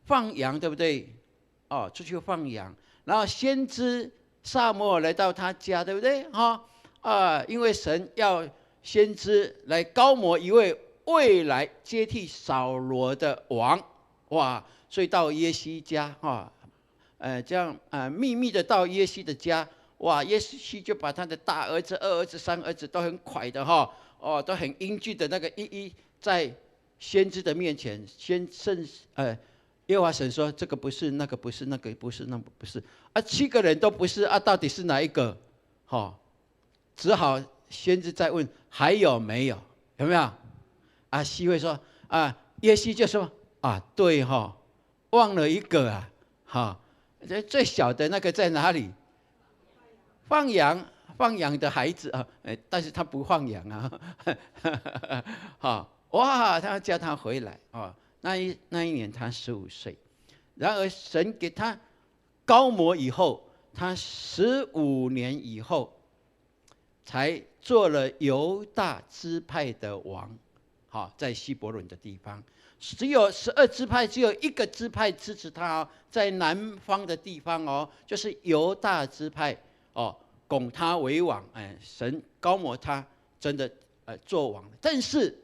放羊，对不对？出去放羊，然后先知撒母耳来到他家，对不对？因为神要先知来膏抹一位未来接替扫罗的王，所以到耶西家这样秘密的到耶西的家，耶西就把他的大儿子、二儿子、三儿子都很快的都很英俊的那个一在先知的面前，耶和华神说这个不是，那个不是，那个不是，那个不是，7个人都不是到底是哪一个？只好先知再问还有没有？有没有？西会说耶西就说对忘了一个最小的那个在哪里？放羊的孩子但是他不放羊他叫他回来那一年他15岁，然而神给他膏抹以后，他15年以后才做了犹大支派的王。好，在希伯伦的地方，只有12支派，只有一个支派支持他哦，在南方的地方哦，就是犹大支派哦，拱他为王。神膏抹他，真的做王了。但是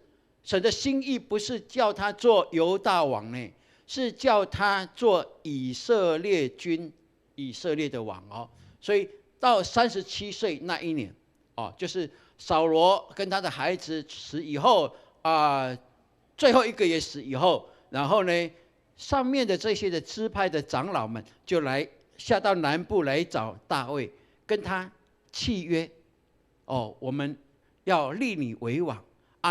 神的心意不是叫他做犹大王呢，是叫他做以色列君、以色列的王哦。所以到37岁那一年哦，就是扫罗跟他的孩子死以后最后一个也死以后，然后呢，上面的这些的支派的长老们就来下到南部来找大卫，跟他契约哦，我们要立你为王，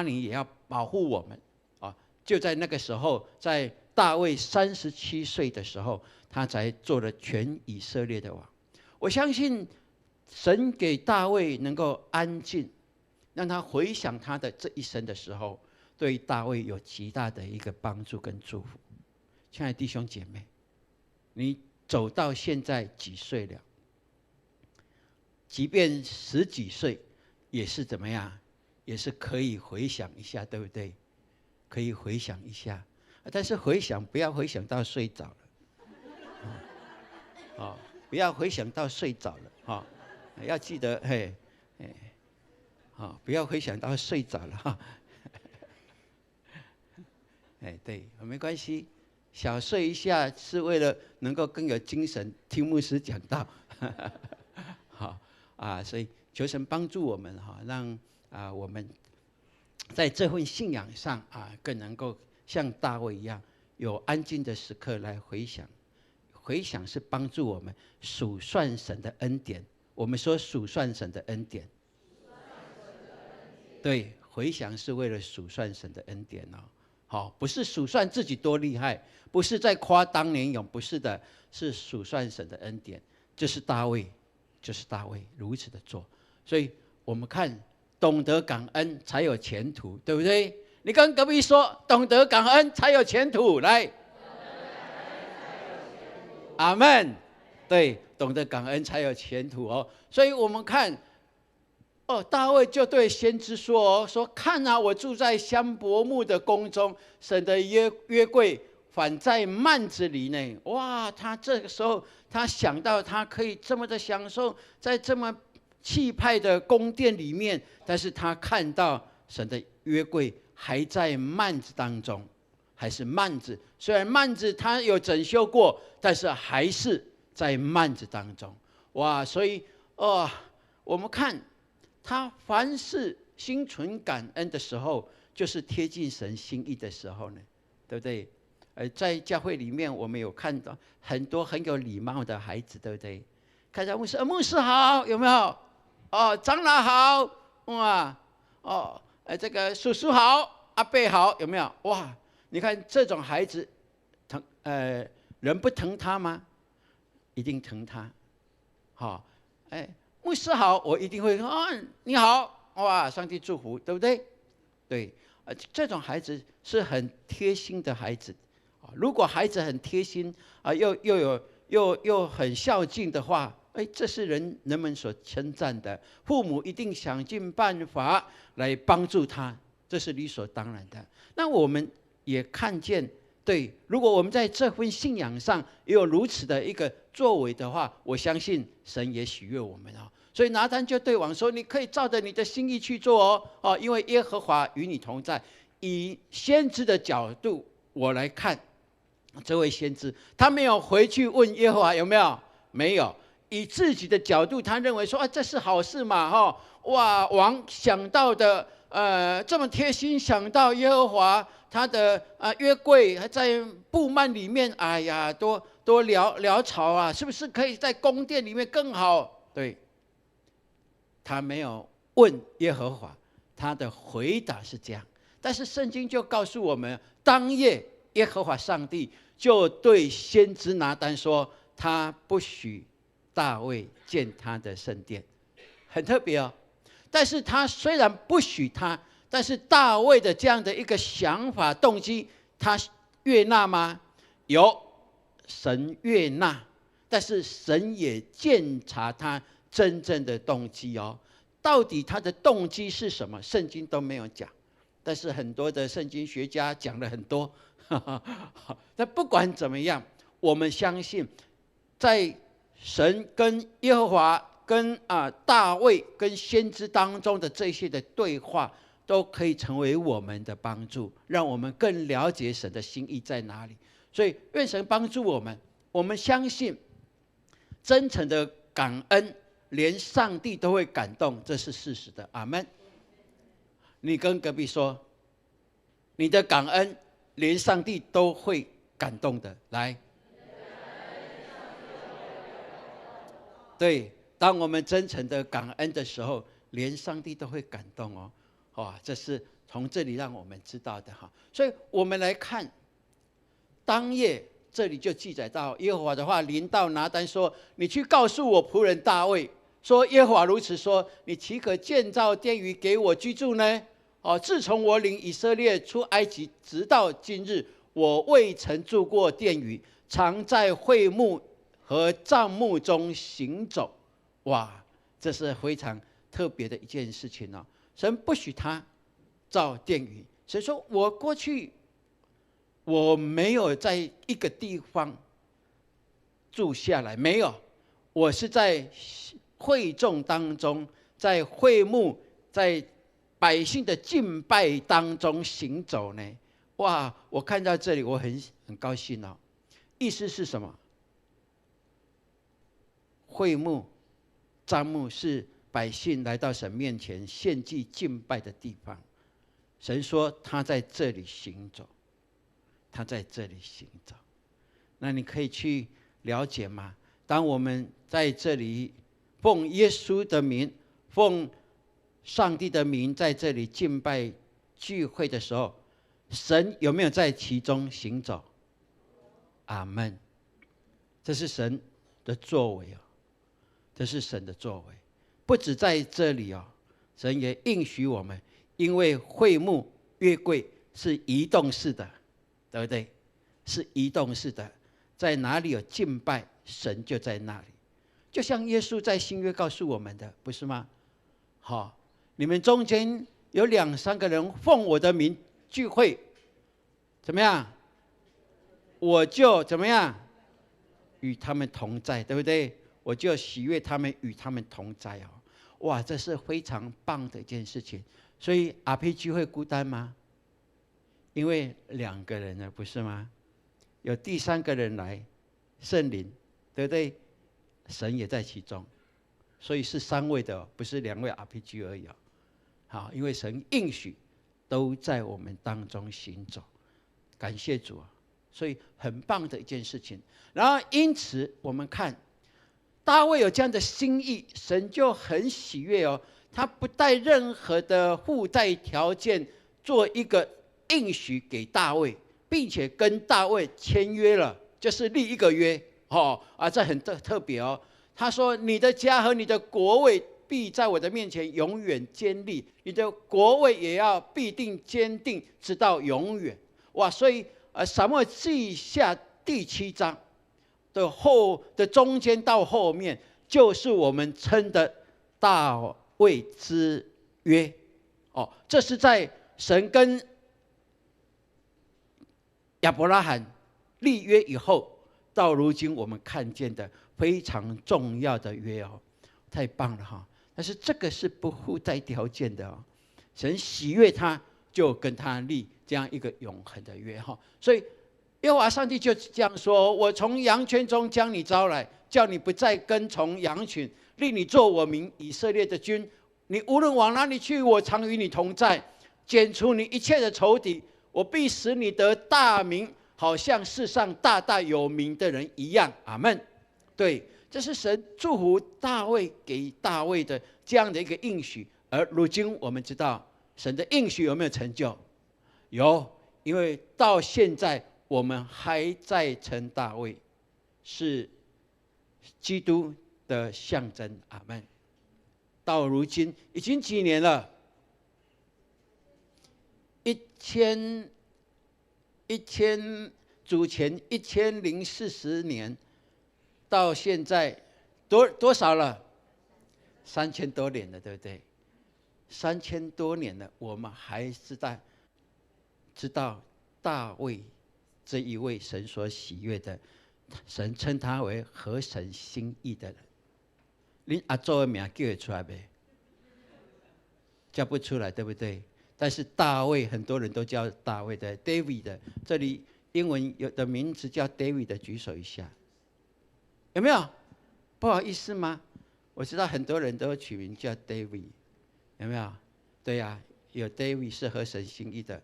你也要保护我们啊。就在那个时候，在大卫37岁的时候，他才做了全以色列的王。我相信神给大卫能够安静，让他回想他的这一生的时候，对大卫有极大的一个帮助跟祝福。亲爱的弟兄姐妹，你走到现在几岁了？即便10几岁，也是怎么样？也是可以回想一下，对不对？可以回想一下，但是回想不要回想到睡着了，不要回想到睡着了，要记得，不要回想到睡着了哈。对，没关系，小睡一下是为了能够更有精神听牧师讲道。好所以求神帮助我们让我们在这份信仰上更能够像大卫一样，有安静的时刻来回想。回想是帮助我们数算神的恩典。我们说数算神的恩典，对，回想是为了数算神的恩典不是数算自己多厉害，不是在夸当年勇，不是的，是数算神的恩典。就是大卫如此的做。所以我们看，懂得感恩才有前途，对不对？你跟隔壁说，懂得感恩才有前途，来，阿们。对，懂得感恩才有前途哦。所以我们看大卫就对先知说看我住在香柏木的宫中，神的约柜反在幔子里呢。哇，他这个时候他想到他可以这么的享受在这么气派的宫殿里面，但是他看到神的约柜还在幔子当中，还是幔子，虽然幔子他有整修过，但是还是在幔子当中。哇，所以我们看他凡是心存感恩的时候，就是贴近神心意的时候呢，对不对？在教会里面，我们有看到很多很有礼貌的孩子，对不对？看到牧师，牧师好，有没有？长老好，哇，这个叔叔好，阿伯好，有没有？哇，你看这种孩子，人不疼他吗？一定疼他。牧师好，我一定会说你好，哇，上帝祝福，对不对？对，这种孩子是很贴心的孩子。如果孩子很贴心又很孝敬的话，这是人们所称赞的。父母一定想尽办法来帮助他，这是理所当然的。那我们也看见，对，如果我们在这份信仰上也有如此的一个作为的话，我相信神也喜悦我们所以拿单就对王说：“你可以照着你的心意去做因为耶和华与你同在。”以先知的角度我来看，这位先知他没有回去问耶和华有没有，没有。以自己的角度，他认为说这是好事嘛哇，王想到的这么贴心，想到耶和华他的约柜还在布幔里面，哎呀，多潦草是不是可以在宫殿里面更好？对，他没有问耶和华，他的回答是这样。但是圣经就告诉我们，当夜耶和华上帝就对先知拿单说，他不许大卫见他的圣殿，很特别但是他虽然不许他，但是大卫的这样的一个想法动机，他悦纳吗？有，神悦纳，但是神也鉴察他真正的动机哦。到底他的动机是什么？圣经都没有讲，但是很多的圣经学家讲了很多。但不管怎么样，我们相信，在神跟耶和华、跟大卫、跟先知当中的这些的对话，都可以成为我们的帮助，让我们更了解神的心意在哪里。所以愿神帮助我们，我们相信真诚的感恩，连上帝都会感动，这是事实的。阿们。你跟隔壁说，你的感恩连上帝都会感动的。来，对，当我们真诚的感恩的时候，连上帝都会感动哦。哇，这是从这里让我们知道的哈。所以我们来看，当夜这里就记载到耶和华的话临到拿单说：“你去告诉我仆人大卫，说耶和华如此说：你岂可建造殿宇给我居住呢？自从我领以色列出埃及，直到今日，我未曾住过殿宇，常在会幕和帐幕中行走。”哇，这是非常特别的一件事情哦。神不许他造殿宇，神说：“我过去我没有在一个地方住下来，没有，我是在会众当中，在会幕，在百姓的敬拜当中行走呢。”哇，我看到这里我很高兴哦。意思是什么？会幕、帐幕是百姓来到神面前献祭敬拜的地方。神说他在这里行走，他在这里行走。那你可以去了解吗？当我们在这里奉耶稣的名，奉上帝的名在这里敬拜聚会的时候，神有没有在其中行走？阿们。这是神的作为哦，这是神的作为。不止在这里哦，神也应许我们，因为会幕约柜是移动式的，对不对？是移动式的，在哪里有敬拜，神就在那里。就像耶稣在新约告诉我们的，不是吗？好，你们中间有2、3个人奉我的名聚会，怎么样？我就怎么样？与他们同在，对不对？我就喜悦他们，与他们同在哦。哇，这是非常棒的一件事情。所以 RPG 会孤单吗？因为2个人呢，不是吗？有第3个人来，圣灵，对不对？神也在其中，所以是3位的哦，不是2位 RPG 而已哦。好，因为神应许都在我们当中行走，感谢主啊！所以很棒的一件事情。然后因此我们看大卫有这样的心意，神就很喜悦哦。他不带任何的附带条件，做一个应许给大卫，并且跟大卫签约了，就是立一个约这很特别哦。他说：“你的家和你的国位必在我的面前永远坚立，你的国位也要必定坚定，直到永远。”哇，所以撒母耳记下第7章的中间到后面，就是我们称的大卫之约。这是在神跟亚伯拉罕立约以后，到如今我们看见的非常重要的约哦，太棒了哈！但是这个是不附带条件的哦，神喜悦他，就跟他立这样一个永恒的约哈。所以耶和华上帝就这样说：“我从羊圈中将你招来，叫你不再跟从羊群，立你做我民以色列的君。你无论往哪里去，我常与你同在，剪除你一切的仇敌。我必使你得大名，好像世上大大有名的人一样。”阿们。对，这是神祝福大卫给大卫的这样的一个应许。而如今我们知道，神的应许有没有成就？有，因为到现在我们还在称大卫是基督的象征。阿们。到如今已经几年了？1400主前1040年，到现在多少了？3000多年了，对不对？3000多年了，我们还是知道大卫这一位神所喜悦的，神称他为合神心意的人。恁阿祖的名叫得出来没？叫不出来，对不对？但是大卫很多人都叫大卫的 David 的，这里英文有的名字叫 David 的举手一下，有没有？不好意思吗？我知道很多人都取名叫 David， 有没有？对呀、有 David 是合神心意的。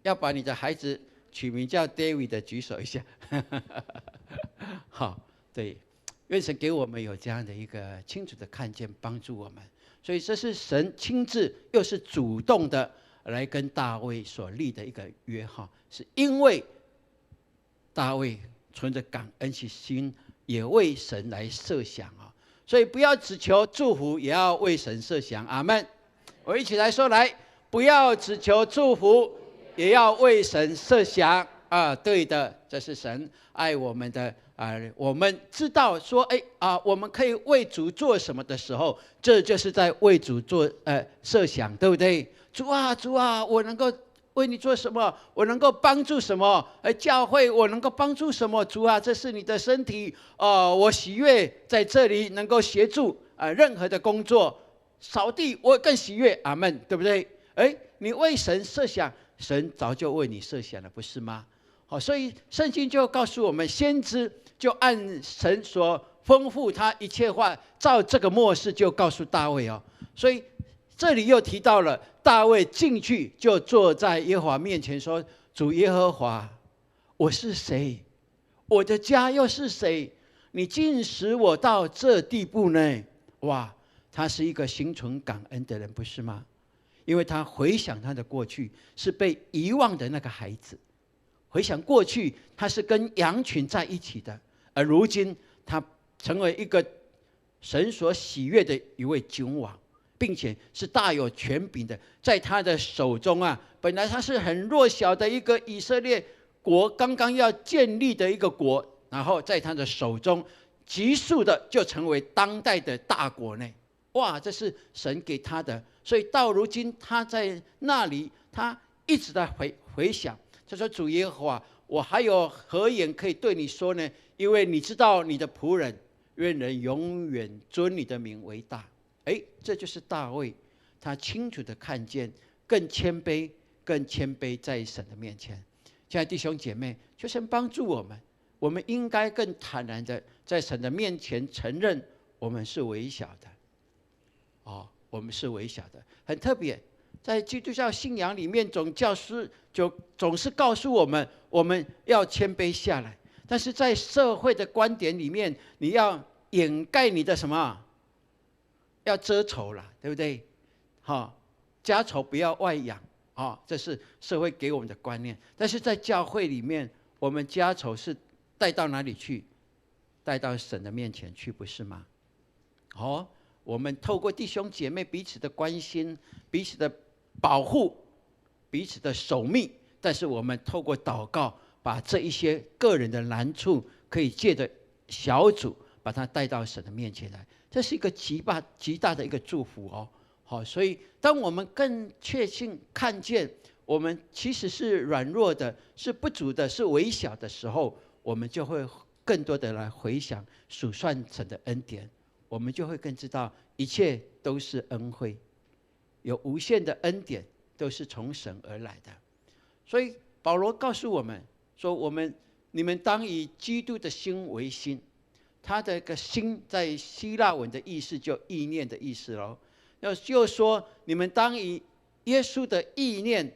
要把你的孩子取名叫 David 的举手一下。好，对，愿神给我们有这样的一个清楚的看见，帮助我们。所以这是神亲自又是主动的来跟大卫所立的一个约哈，是因为大卫存着感恩的心，也为神来设想啊。所以不要只求祝福，也要为神设想。阿们。我一起来说，来，不要只求祝福，也要为神设想啊。对的，这是神爱我们的啊。我们知道说，我们可以为主做什么的时候，这就是在为主做设想，对不对？主啊，主啊，我能够为你做什么？我能够帮助什么？教会我能够帮助什么？主啊，这是你的身体，我喜悦在这里能够协助任何的工作。扫地我更喜悦，阿们，对不对？你为神设想，神早就为你设想了，不是吗？好，所以圣经就告诉我们，先知就按神所吩咐他一切话，照这个模式就告诉大卫哦。所以这里又提到了大卫进去就坐在耶和华面前说：“主耶和华，我是谁？我的家又是谁？你竟使我到这地步呢？”哇！他是一个心存感恩的人，不是吗？因为他回想他的过去是被遗忘的那个孩子，回想过去他是跟羊群在一起的，而如今他成为一个神所喜悦的一位君王，并且是大有权柄的，在他的手中啊，本来他是很弱小的一个以色列国刚刚要建立的一个国，然后在他的手中急速的就成为当代的大国呢。哇，这是神给他的，所以到如今他在那里，他一直在回想。他说：“主耶和华，我还有何言可以对你说呢？因为你知道你的仆人，愿人永远尊你的名为大。”这就是大卫，他清楚的看见，更谦卑在神的面前。亲爱的弟兄姐妹，求神帮助我们，我们应该更坦然的在神的面前承认我们是微小的。我们是微小的，很特别。在基督教信仰里面，总是告诉我们，我们要谦卑下来。但是在社会的观点里面，你要掩盖你的什么？要遮丑了，对不对？家丑不要外扬，这是社会给我们的观念。但是在教会里面，我们家丑是带到哪里去？带到神的面前去，不是吗？我们透过弟兄姐妹彼此的关心、彼此的保护、彼此的守密，但是我们透过祷告，把这一些个人的难处，可以借着小组把它带到神的面前来，这是一个极大的一个祝福哦。所以当我们更确信看见我们其实是软弱的、是不足的、是微小的时候，我们就会更多的来回想数算神的恩典。我们就会更知道一切都是恩惠，有无限的恩典都是从神而来的。所以保罗告诉我们说，你们当以基督的心为心。他的个心在希腊文的意思就意念的意思咯，就说你们当以耶稣的意念，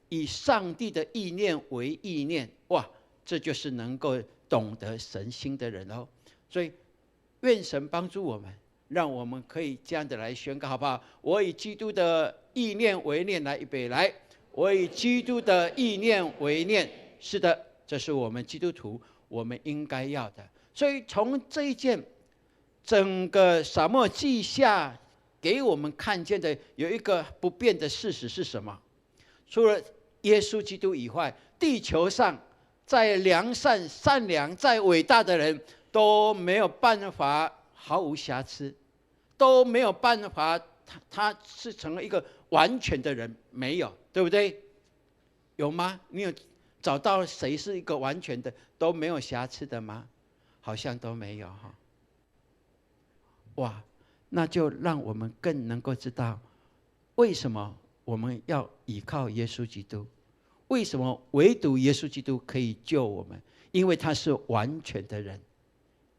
以上帝的意念为意念。哇，这就是能够懂得神心的人哦。所以愿神帮助我们，让我们可以这样的来宣告，好不好？我以基督的意念为念，来，预备，来！我以基督的意念为念。是的，这是我们基督徒我们应该要的。所以从这一件整个撒母耳记下给我们看见的有一个不变的事实是什么？除了耶稣基督以外，地球上再良善、善良、再伟大的人，都没有办法毫无瑕疵，都没有办法他是成了一个完全的人，没有，对不对？有吗？你有找到谁是一个完全的都没有瑕疵的吗？好像都没有哈。哇，那就让我们更能够知道，为什么我们要依靠耶稣基督？为什么唯独耶稣基督可以救我们？因为他是完全的人，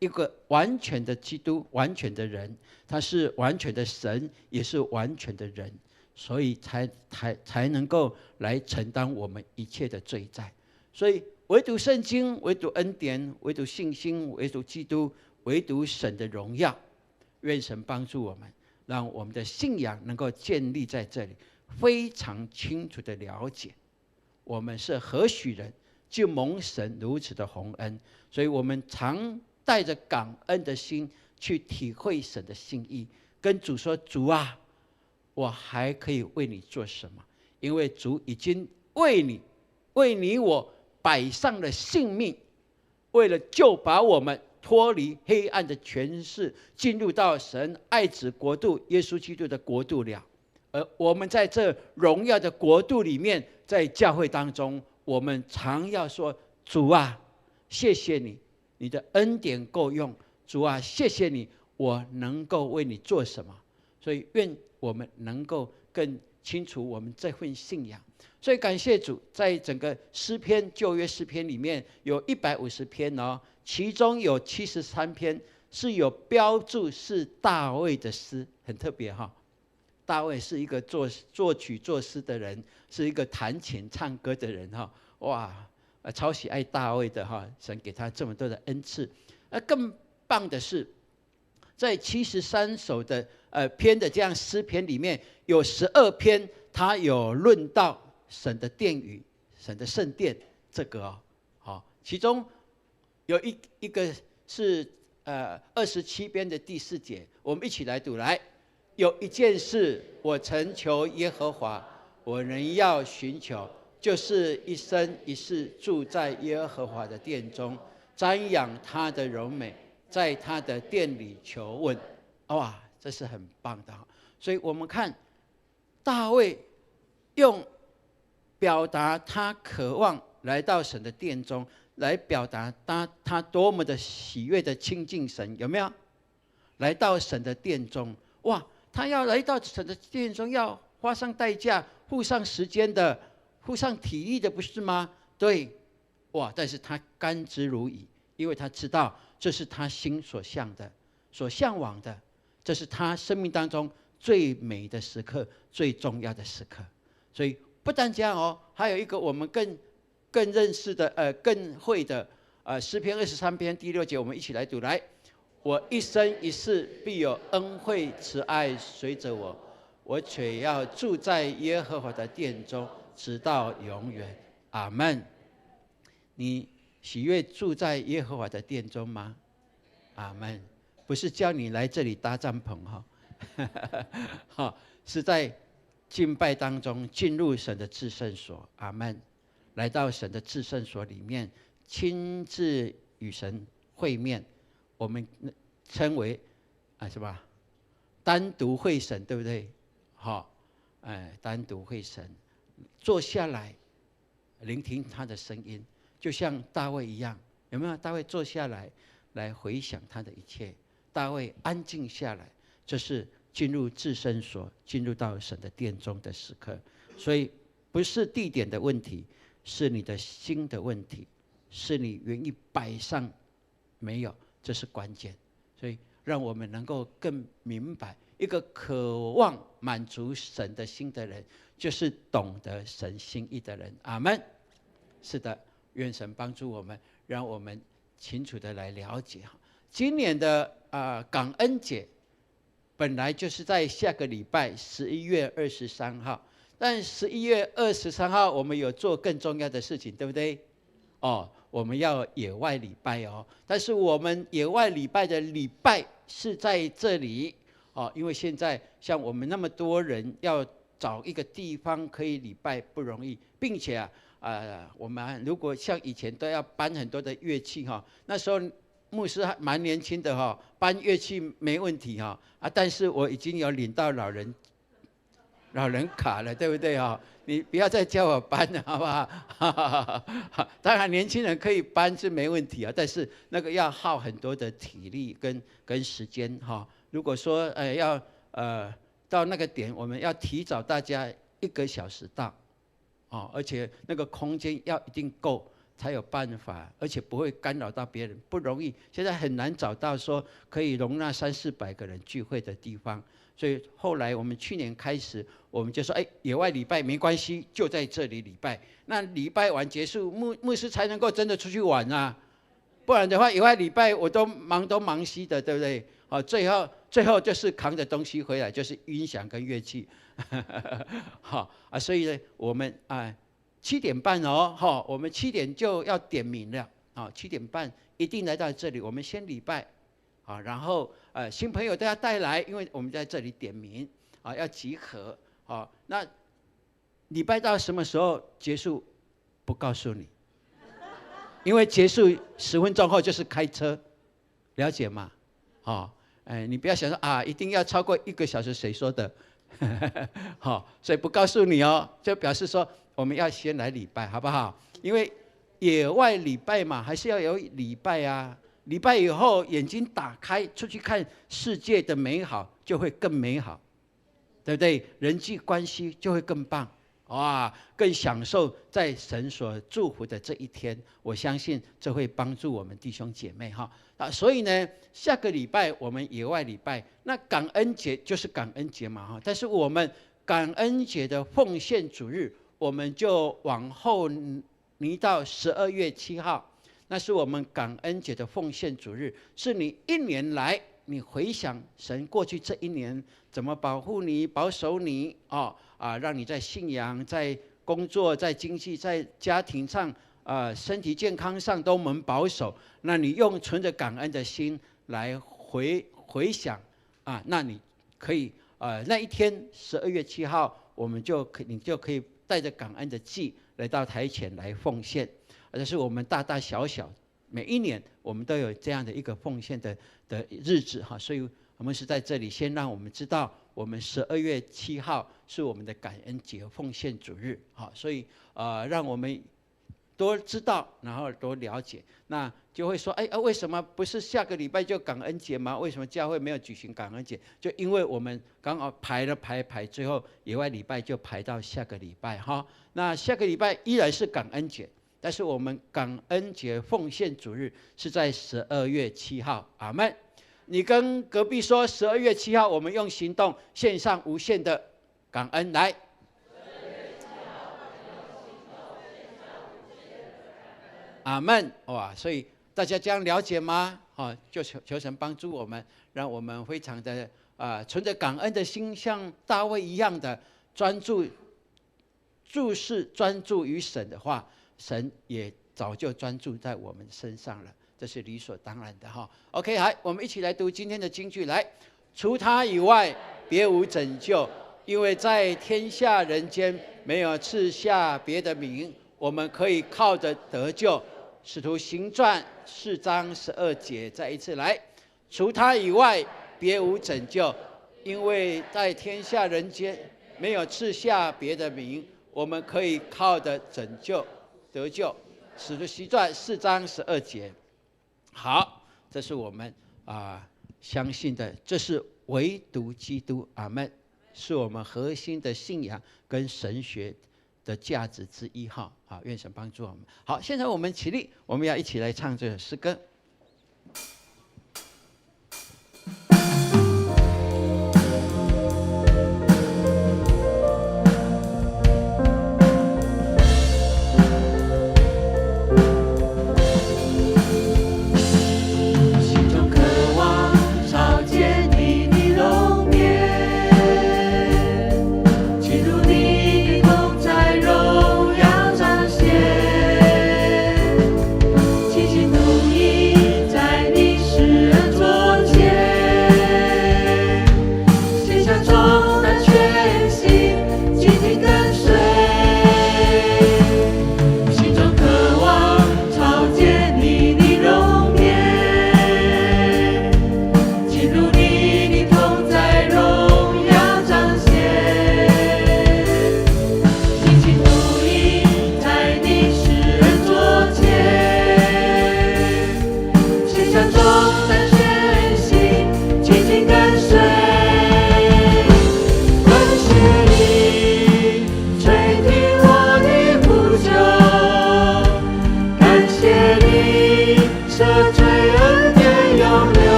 一个完全的基督，完全的人，他是完全的神，也是完全的人，所以才能够来承担我们一切的罪债。所以唯独圣经，唯独恩典，唯独信心，唯独基督，唯独神的荣耀。愿神帮助我们，让我们的信仰能够建立在这里，非常清楚的了解我们是何许人，就蒙神如此的宏恩。所以我们常带着感恩的心去体会神的心意，跟主说：主啊，我还可以为你做什么？因为主已经为你我摆上了性命，为了救把我们脱离黑暗的权势，进入到神爱子国度耶稣基督的国度了。而我们在这荣耀的国度里面，在教会当中，我们常要说：主啊，谢谢你，你的恩典够用。主啊，谢谢你，我能够为你做什么。所以愿我们能够更清楚我们这份信仰。所以感谢主，在整个诗篇，旧约诗篇里面有150篇哦，其中有73篇是有标注是大卫的诗，很特别哈。大卫是一个作曲作诗的人，是一个弹琴唱歌的人哈。哇，超喜爱大卫的哈，神给他这么多的恩赐。更棒的是，在73首的篇的这样诗篇里面，有12篇他有论到神的殿宇、神的圣殿这个哦，好，其中有一个是27篇的第4节，我们一起来读来。有一件事我曾求耶和华，我仍要寻求，就是一生一世住在耶和华的殿中，瞻仰他的荣美，在他的殿里求问。哇，这是很棒的。所以我们看大卫用表达他渴望来到神的殿中，来表达他多么的喜悦的亲近神，有没有？来到神的殿中，哇，他要来到神的殿中，要花上代价、付上时间的、付上体力的，不是吗？对，哇！但是他甘之如饴，因为他知道这是他心所向的、所向往的，这是他生命当中最美的时刻、最重要的时刻。所以不但这样哦，还有一个我们更认识的、更会的诗篇23篇第6节，我们一起来读来。我一生一世必有恩惠慈爱随着我，我却要住在耶和华的殿中，直到永远。阿们。你喜悦住在耶和华的殿中吗？阿们。不是叫你来这里搭帐篷哈，是在敬拜当中进入神的至圣所。阿们。来到神的至圣所里面，亲自与神会面。我们称为什么？单独会神，对不对？好，单独会神，坐下来聆听他的声音，就像大卫一样，有没有？大卫坐下来，来回想他的一切。大卫安静下来，这是进入至圣所，进入到神的殿中的时刻。所以不是地点的问题，是你的心的问题，是你愿意摆上没有？这是关键。所以让我们能够更明白，一个渴望满足神的心的人，就是懂得神心意的人。阿们。是的，愿神帮助我们，让我们清楚的来了解。今年的感恩节本来就是在下个礼拜11月23号，但11月23号我们有做更重要的事情，对不对？我们要野外礼拜哦，但是我们野外礼拜的礼拜是在这里因为现在像我们那么多人要找一个地方可以礼拜不容易，并且我们如果像以前都要搬很多的乐器哈，那时候牧师还蛮年轻的哈，搬乐器没问题哈但是我已经有领到老人卡了，对不对哈？你不要再叫我搬了，好不好？当然年轻人可以搬是没问题但是那个要耗很多的体力跟时间哈。如果说要到那个点，我们要提早大家1个小时到而且那个空间要一定够才有办法，而且不会干扰到别人，不容易。现在很难找到说可以容纳300-400个人聚会的地方，所以后来我们去年开始，我们就说，野外礼拜没关系，就在这里礼拜。那礼拜完结束，牧师才能够真的出去玩啊，不然的话，野外礼拜我都忙东忙西的，对不对？最后就是扛着东西回来，就是音响跟乐器。所以呢，我们7点半我们7点就要点名了7点半一定来到这里，我们先礼拜然后新朋友都要带来，因为我们在这里点名要集合那礼拜到什么时候结束不告诉你，因为结束10分钟后就是开车，了解吗？你不要想说一定要超过1个小时，谁说的？所以不告诉你就表示说我们要先来礼拜，好不好？因为野外礼拜嘛，还是要有礼拜啊。礼拜以后，眼睛打开，出去看世界的美好，就会更美好，对不对？人际关系就会更棒，更享受在神所祝福的这一天。我相信这会帮助我们弟兄姐妹所以呢，下个礼拜我们野外礼拜，那感恩节就是感恩节嘛但是我们感恩节的奉献主日，我们就往后移到12月7号。那是我们感恩节的奉献主日，是你1年来你回想神过去这1年怎么保护你、保守你让你在信仰、在工作、在经济、在家庭上身体健康上都能保守。那你用存着感恩的心来回想那你可以那一天12月7号，你就可以带着感恩的祭来到台前来奉献。这是我们大大小小每1年我们都有这样的一个奉献的日子所以我们是在这里先让我们知道，我们12月7号是我们的感恩节奉献主日所以让我们多知道，然后多了解。那就会说为什么不是下个礼拜就感恩节吗？为什么教会没有举行感恩节？就因为我们刚好排，最后野外礼拜就排到下个礼拜那下个礼拜依然是感恩节，但是我们感恩节奉献主日是在12月7号，阿们。你跟隔壁说，12月7号我们用行动献上无限的感恩来。阿们。所以大家这样了解吗？就求神帮助我们，让我们非常的存着感恩的心，像大卫一样的注视专注于神的话，神也早就专注在我们身上了，这是理所当然的OK， 好，我们一起来读今天的金句。来，除他以外，别无拯救，因为在天下人间没有赐下别的名，我们可以靠着得救。使徒行传4章12节，再一次来，除他以外，别无拯救，因为在天下人间没有赐下别的名，我们可以靠着得救。使徒行传4章12节。好，这是我们相信的，这是唯独基督，阿们，是我们核心的信仰跟神学的价值之一愿神帮助我们。好，现在我们起立，我们要一起来唱这首诗歌。在你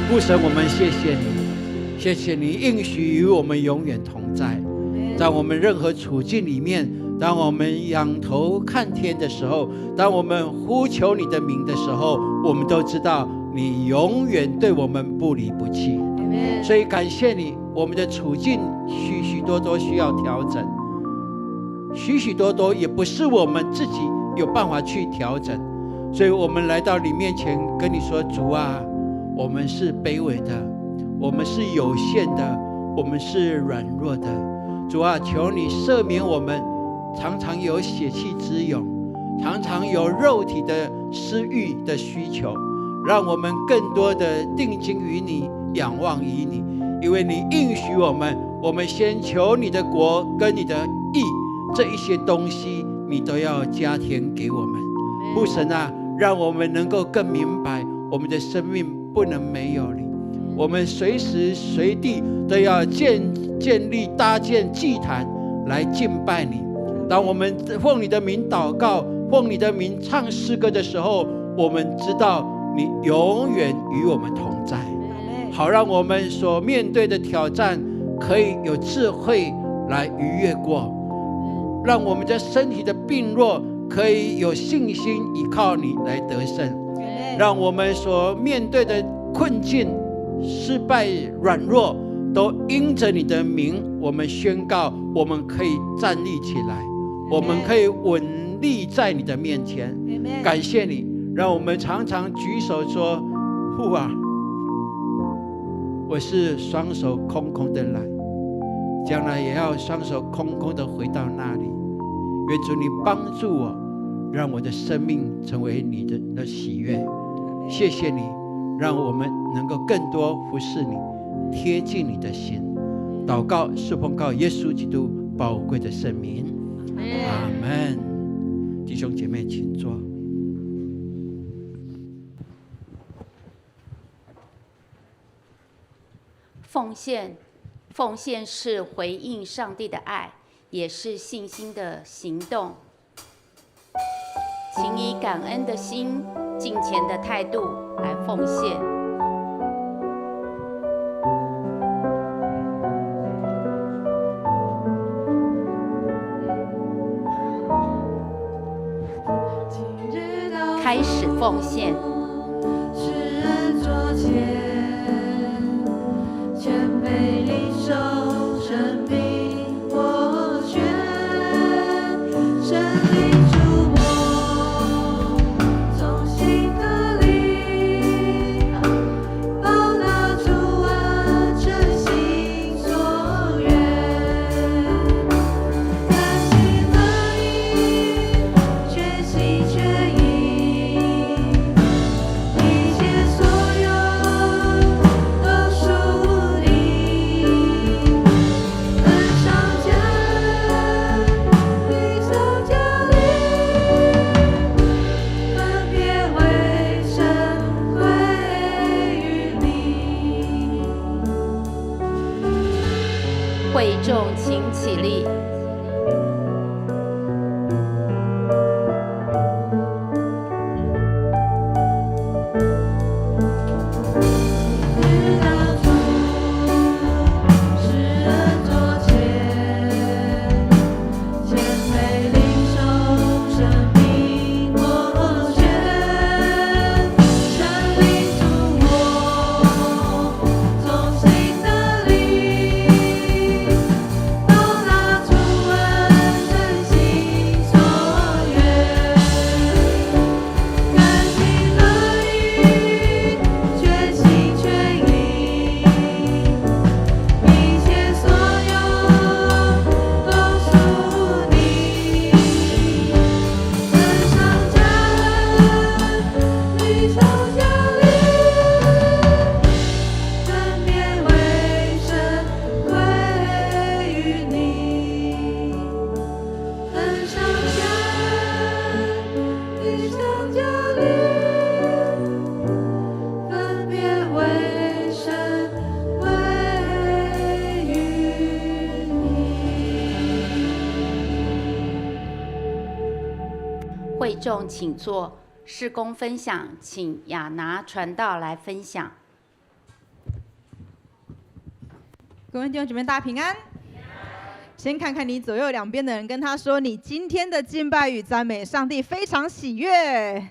父神，我们谢谢你，谢谢你应许与我们永远同在，在我们任何处境里面，当我们仰头看天的时候，当我们呼求你的名的时候，我们都知道你永远对我们不离不弃。所以感谢你，我们的处境许许多多需要调整，许许多多也不是我们自己有办法去调整，所以我们来到你面前跟你说，主啊，我们是卑微的，我们是有限的，我们是软弱的。主啊，求你赦免我们，常常有血气之勇，常常有肉体的私欲的需求，让我们更多的定睛于你，仰望于你，因为你应许我们，我们先求你的国跟你的义，这一些东西你都要加添给我们。父神啊，让我们能够更明白，我们的生命不能没有你，我们随时随地都要建立搭建祭坛来敬拜你。当我们奉你的名祷告，奉你的名唱诗歌的时候，我们知道你永远与我们同在，好让我们所面对的挑战可以有智慧来逾越过，让我们的身体的病弱可以有信心依靠你来得胜，让我们所面对的困境、失败、软弱都因着你的名，我们宣告我们可以站立起来，我们可以稳立在你的面前。感谢你，让我们常常举手说，父啊，我是双手空空的来，将来也要双手空空的回到那里。愿主你帮助我，让我的生命成为你的喜悦。谢谢你，让我们能够更多服侍你，贴近你的心。祷告是奉告耶稣基督宝贵的圣名，阿们。弟兄姐妹请坐。奉献是回应上帝的爱，也是信心的行动。请以感恩的心、敬虔的态度来奉献。开始奉献。世人桌前，谦卑领受生命我权，神灵触摸，从心的灵，报答主恩，真心所愿，甘心乐意，全心全意，一切所有都属你，恩上加恩，雨上加雨，分别为圣归于你。会众请起立。日当主，世人桌前，谦卑领受生命我权，神灵触摸，从心的灵，报答主恩，真心所愿，甘心乐意，全心全意，一切所有都属你，恩上加恩，雨上加雨，分别为圣归于你，恩上加恩，雨上加雨，分别为圣归于你。会众请坐。事工分享，请亚拿传道来分享。各位弟兄姐妹，大家平安。先看看你左右两边的人，跟他说：“你今天的敬拜与赞美上帝非常喜悦。”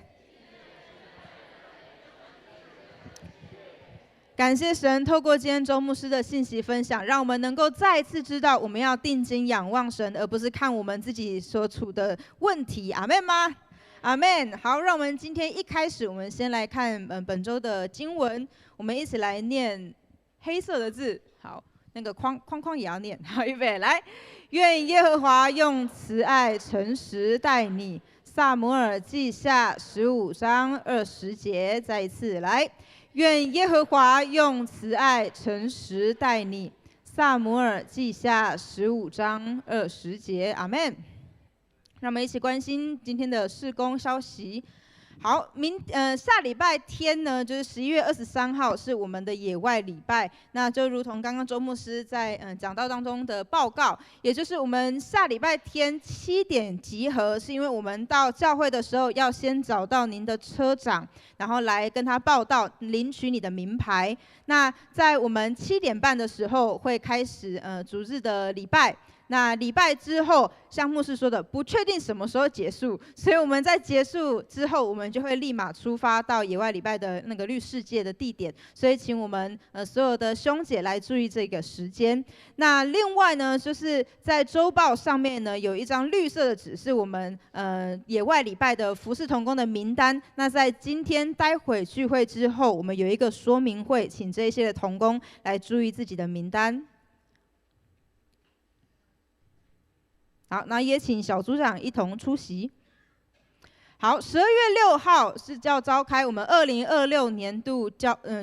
感谢神，透过今天周牧师的信息分享，让我们能够再一次知道，我们要定睛仰望神，而不是看我们自己所处的问题。阿们吗？阿们。好，让我们今天一开始，我们先来看本周的经文，我们一起来念黑色的字。好，那个框也要念。好，预备来。愿耶和华用慈爱诚实待你。撒母耳记下15章20节，再一次来。愿耶和华用慈爱诚实待你。撒母耳记下15章20节，阿们。让我们一起关心今天的事工消息。好，下礼拜天呢，就是11月23号是我们的野外礼拜。那就如同刚刚周牧师在讲道当中的报告，也就是我们下礼拜天7点集合，是因为我们到教会的时候要先找到您的车长，然后来跟他报到，领取你的名牌。那在我们7点半的时候会开始主日的礼拜。那礼拜之后，像牧师说的，不确定什么时候结束，所以我们在结束之后，我们就会立马出发到野外礼拜的那个绿世界的地点。所以，请我们所有的兄姐来注意这个时间。那另外呢，就是在周报上面呢，有一张绿色的纸，是我们野外礼拜的服事同工的名单。那在今天待会聚会之后，我们有一个说明会，请这些的同工来注意自己的名单。好，那也请小组长一同出席。好，12月6号是要召开我们2026年度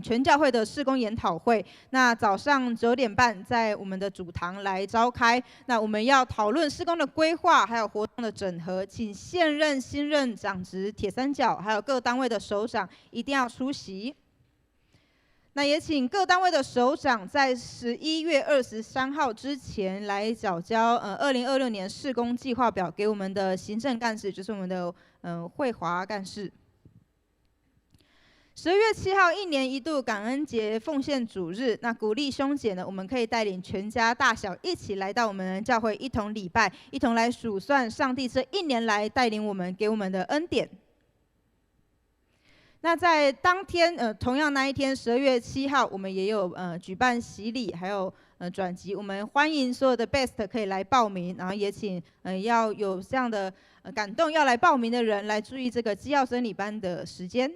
全教会的事工研讨会。那早上9点半在我们的主堂来召开。那我们要讨论事工的规划，还有活动的整合，请现任、新任长职、铁三角，还有各单位的首长一定要出席。那也请各单位的首长在11月23号之前来缴交2026年事工计划表给我们的行政干事，就是我们的慧华干事。12月7号1年1度感恩节奉献主日，那鼓励兄姐呢，我们可以带领全家大小一起来到我们的教会，一同礼拜，一同来数算上帝这1年来带领我们给我们的恩典。那在当天，同样那一天，12月7号，我们也有举办洗礼，还有转籍。我们欢迎所有的 Best 可以来报名，然后也请要有这样的感动要来报名的人来注意这个基要真理班的时间。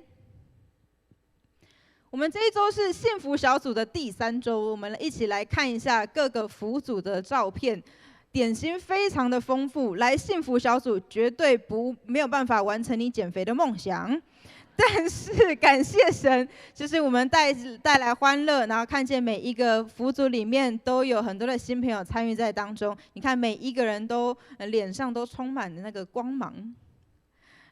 我们这一周是幸福小组的第3周，我们一起来看一下各个福组的照片。点心非常的丰富，来幸福小组绝对没有办法完成你减肥的梦想。但是感谢神，就是我们带来欢乐，然后看见每一个福组里面都有很多的新朋友参与在当中。你看每一个人都脸上都充满了那个光芒。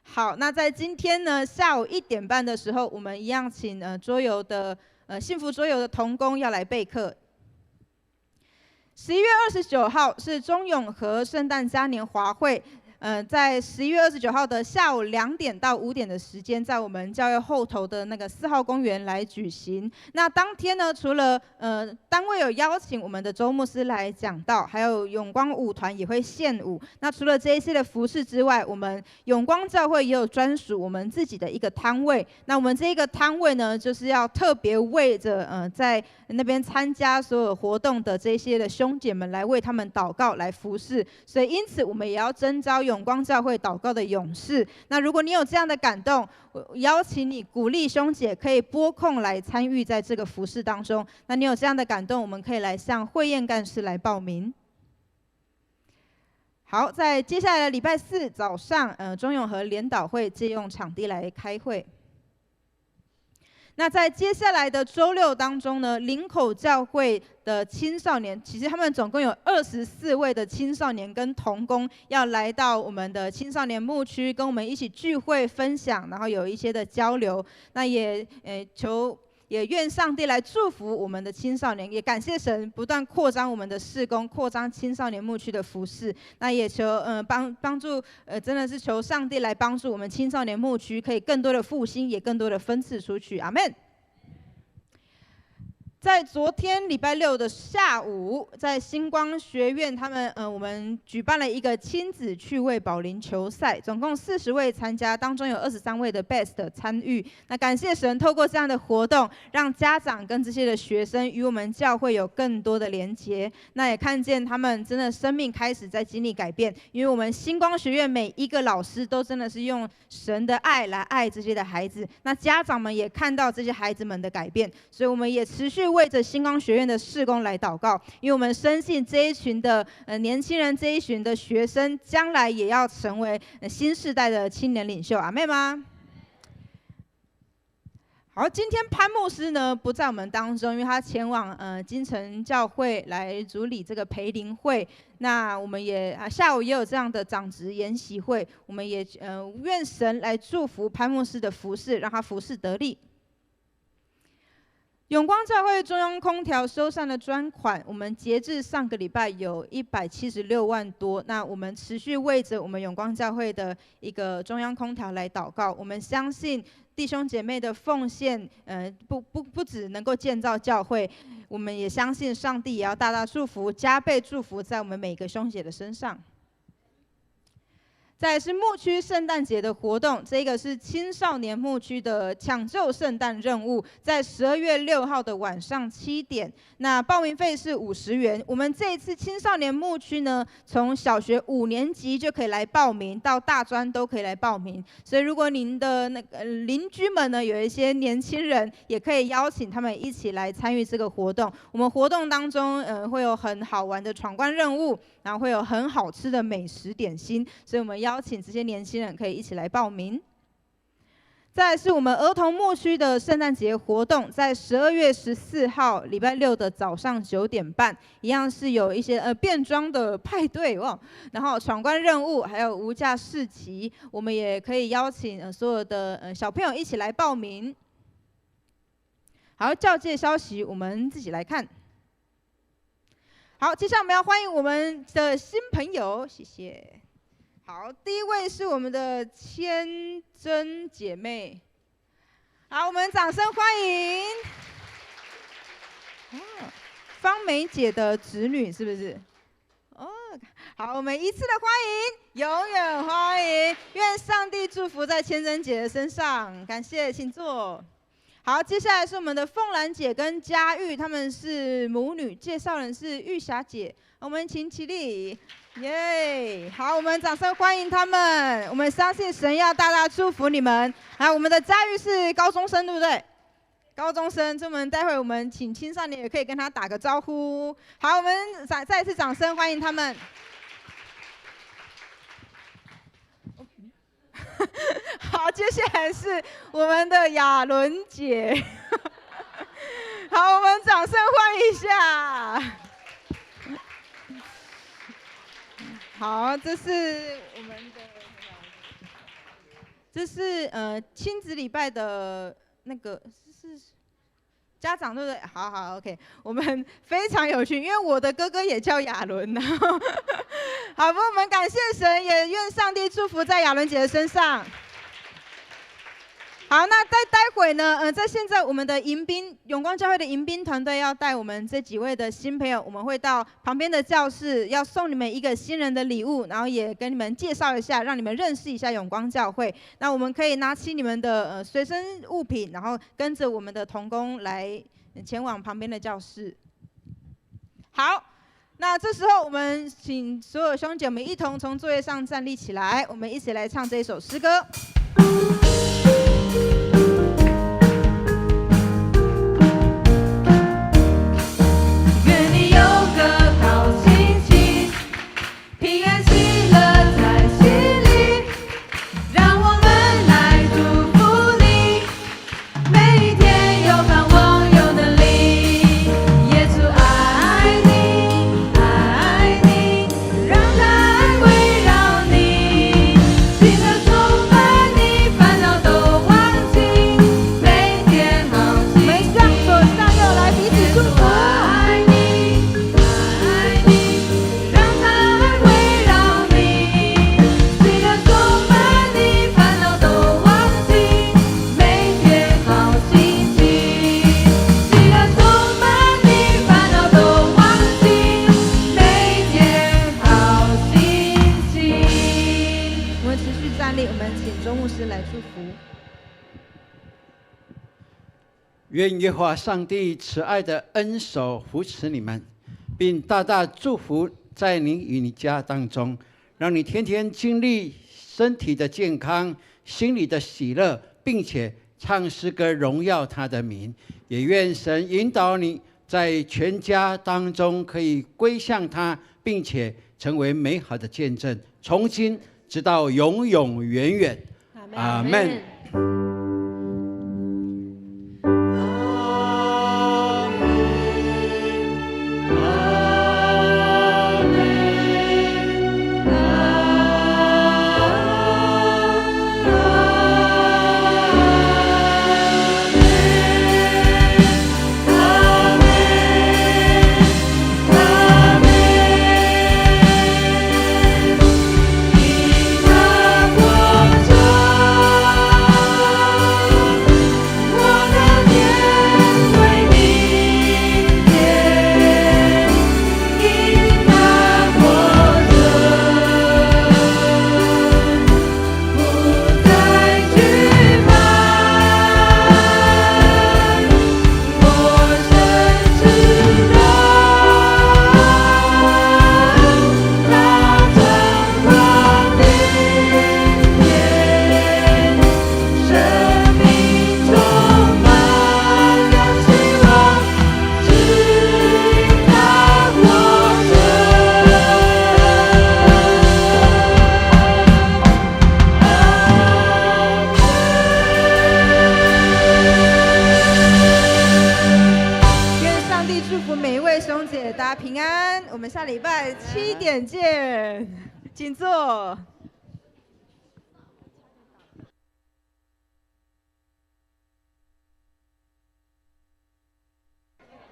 好，那在今天呢下午1点半的时候，我们一样请桌游的幸福桌游的同工要来备课。11月29号是中永和圣诞嘉年华会。在11月29号的下午2点到5点的时间，在我们教会后头的那个4号公园来举行。那当天呢，除了单位有邀请我们的周牧师来讲道，还有永光舞团也会献舞。那除了这一些的服饰之外，我们永光教会也有专属我们自己的一个摊位。那我们这一个摊位呢，就是要特别为着在那边参加所有活动的这些的兄姐们来为他们祷告，来服侍。所以因此我们也要征召永光教会祷告的勇士。那如果你有这样的感动，我邀请你鼓励兄姐可以拨空来参与在这个服事当中。那你有这样的感动，我们可以来向慧燕干事来报名。好，在接下来的礼拜4早上，中永和联导会借用场地来开会。那在接下来的周6当中呢，林口教会的青少年，其实他们总共有24位的青少年跟同工要来到我们的青少年牧区，跟我们一起聚会分享，然后有一些的交流。那也愿上帝来祝福我们的青少年，也感谢神不断扩张我们的事工，扩张青少年牧区的服事。那也求帮助真的是求上帝来帮助我们青少年牧区可以更多的复兴，也更多的分赐出去。阿们。在昨天礼拜六的下午，在星光学院，我们举办了一个亲子趣味保龄球赛，总共40位参加，当中有23位的 best 参与。那感谢神，透过这样的活动，让家长跟这些的学生与我们教会有更多的连结。那也看见他们真的生命开始在经历改变，因为我们星光学院每一个老师都真的是用神的爱来爱这些的孩子。那家长们也看到这些孩子们的改变，所以我们也持续为着星光学院的事工来祷告，因为我们深信这一群的年轻人，这一群的学生，将来也要成为新世代的青年领袖。阿们吗？好，今天潘牧师呢不在我们当中，因为他前往金城教会来主理这个培灵会。那我们也下午也有这样的长职研习会，我们也愿神来祝福潘牧师的服事，让他服事得力。永光教会中央空调修缮的专款，我们截至上个礼拜有176万多。那我们持续为着我们永光教会的一个中央空调来祷告。我们相信弟兄姐妹的奉献，不只能够建造教会，我们也相信上帝也要大大祝福、加倍祝福在我们每个兄姐的身上。再来是牧区圣诞节的活动，这个是青少年牧区的抢救圣诞任务，在12月6号的晚上7点，那报名费是50元。我们这一次青少年牧区呢，从小学5年级就可以来报名，到大专都可以来报名。所以如果您的那个邻居们呢，有一些年轻人，也可以邀请他们一起来参与这个活动。我们活动当中，会有很好玩的闯关任务，然后会有很好吃的美食点心，所以我们邀请这些年轻人可以一起来报名。再来是我们儿童牧区的圣诞节活动，在12月14号礼拜六的早上9点半，一样是有一些变装的派对哦，然后闯关任务，还有无价市集，我们也可以邀请所有的小朋友一起来报名。好，教界消息我们自己来看。好，接下来我们要欢迎我们的新朋友，谢谢。好，第一位是我们的千珍姐妹，好，我们掌声欢迎。方梅姐的侄女是不是？哦，好，我们一次的欢迎，永远欢迎，愿上帝祝福在千珍姐的身上，感谢，请坐。好，接下来是我们的凤兰姐跟佳玉，她们是母女，介绍人是玉霞姐，我们请起立，耶！好，我们掌声欢迎他们。我们相信神要大大祝福你们。我们的佳玉是高中生，对不对？高中生，这我们待会我们请青少年也可以跟他打个招呼。好，我们再一次掌声欢迎他们。好，接下来是我们的雅伦姐。好，我们掌声欢迎一下。好，这是我们的，这是亲子礼拜的那个是家长对不对？好 ，OK， 我们非常有趣，因为我的哥哥也叫亚伦，然后好，我们感谢神，也愿上帝祝福在亚伦姐的身上。好，那待会呢，在现在我们的迎宾永光教会的迎宾团队要带我们这几位的新朋友，我们会到旁边的教室，要送你们一个新人的礼物，然后也跟你们介绍一下，让你们认识一下永光教会。那我们可以拿起你们的随身物品，然后跟着我们的同工来前往旁边的教室。好，那这时候我们请所有兄姐们一同从座位上站立起来，我们一起来唱这一首诗歌。愿你有个好心情，平安喜乐在心里，让我们来祝福你，每一天有盼望有能力。耶稣爱你，爱你，让他爱围绕你，喜乐充满你。愿耶和华上帝慈爱的恩手扶持你们，并大大祝福在你与你家当中，让你天天经历身体的健康、心里的喜乐，并且唱诗歌荣耀他的名。也愿神引导你在全家当中可以归向他，并且成为美好的见证，从今直到永永远远。阿们。兄姐，大家平安。我们下礼拜7点见，请坐。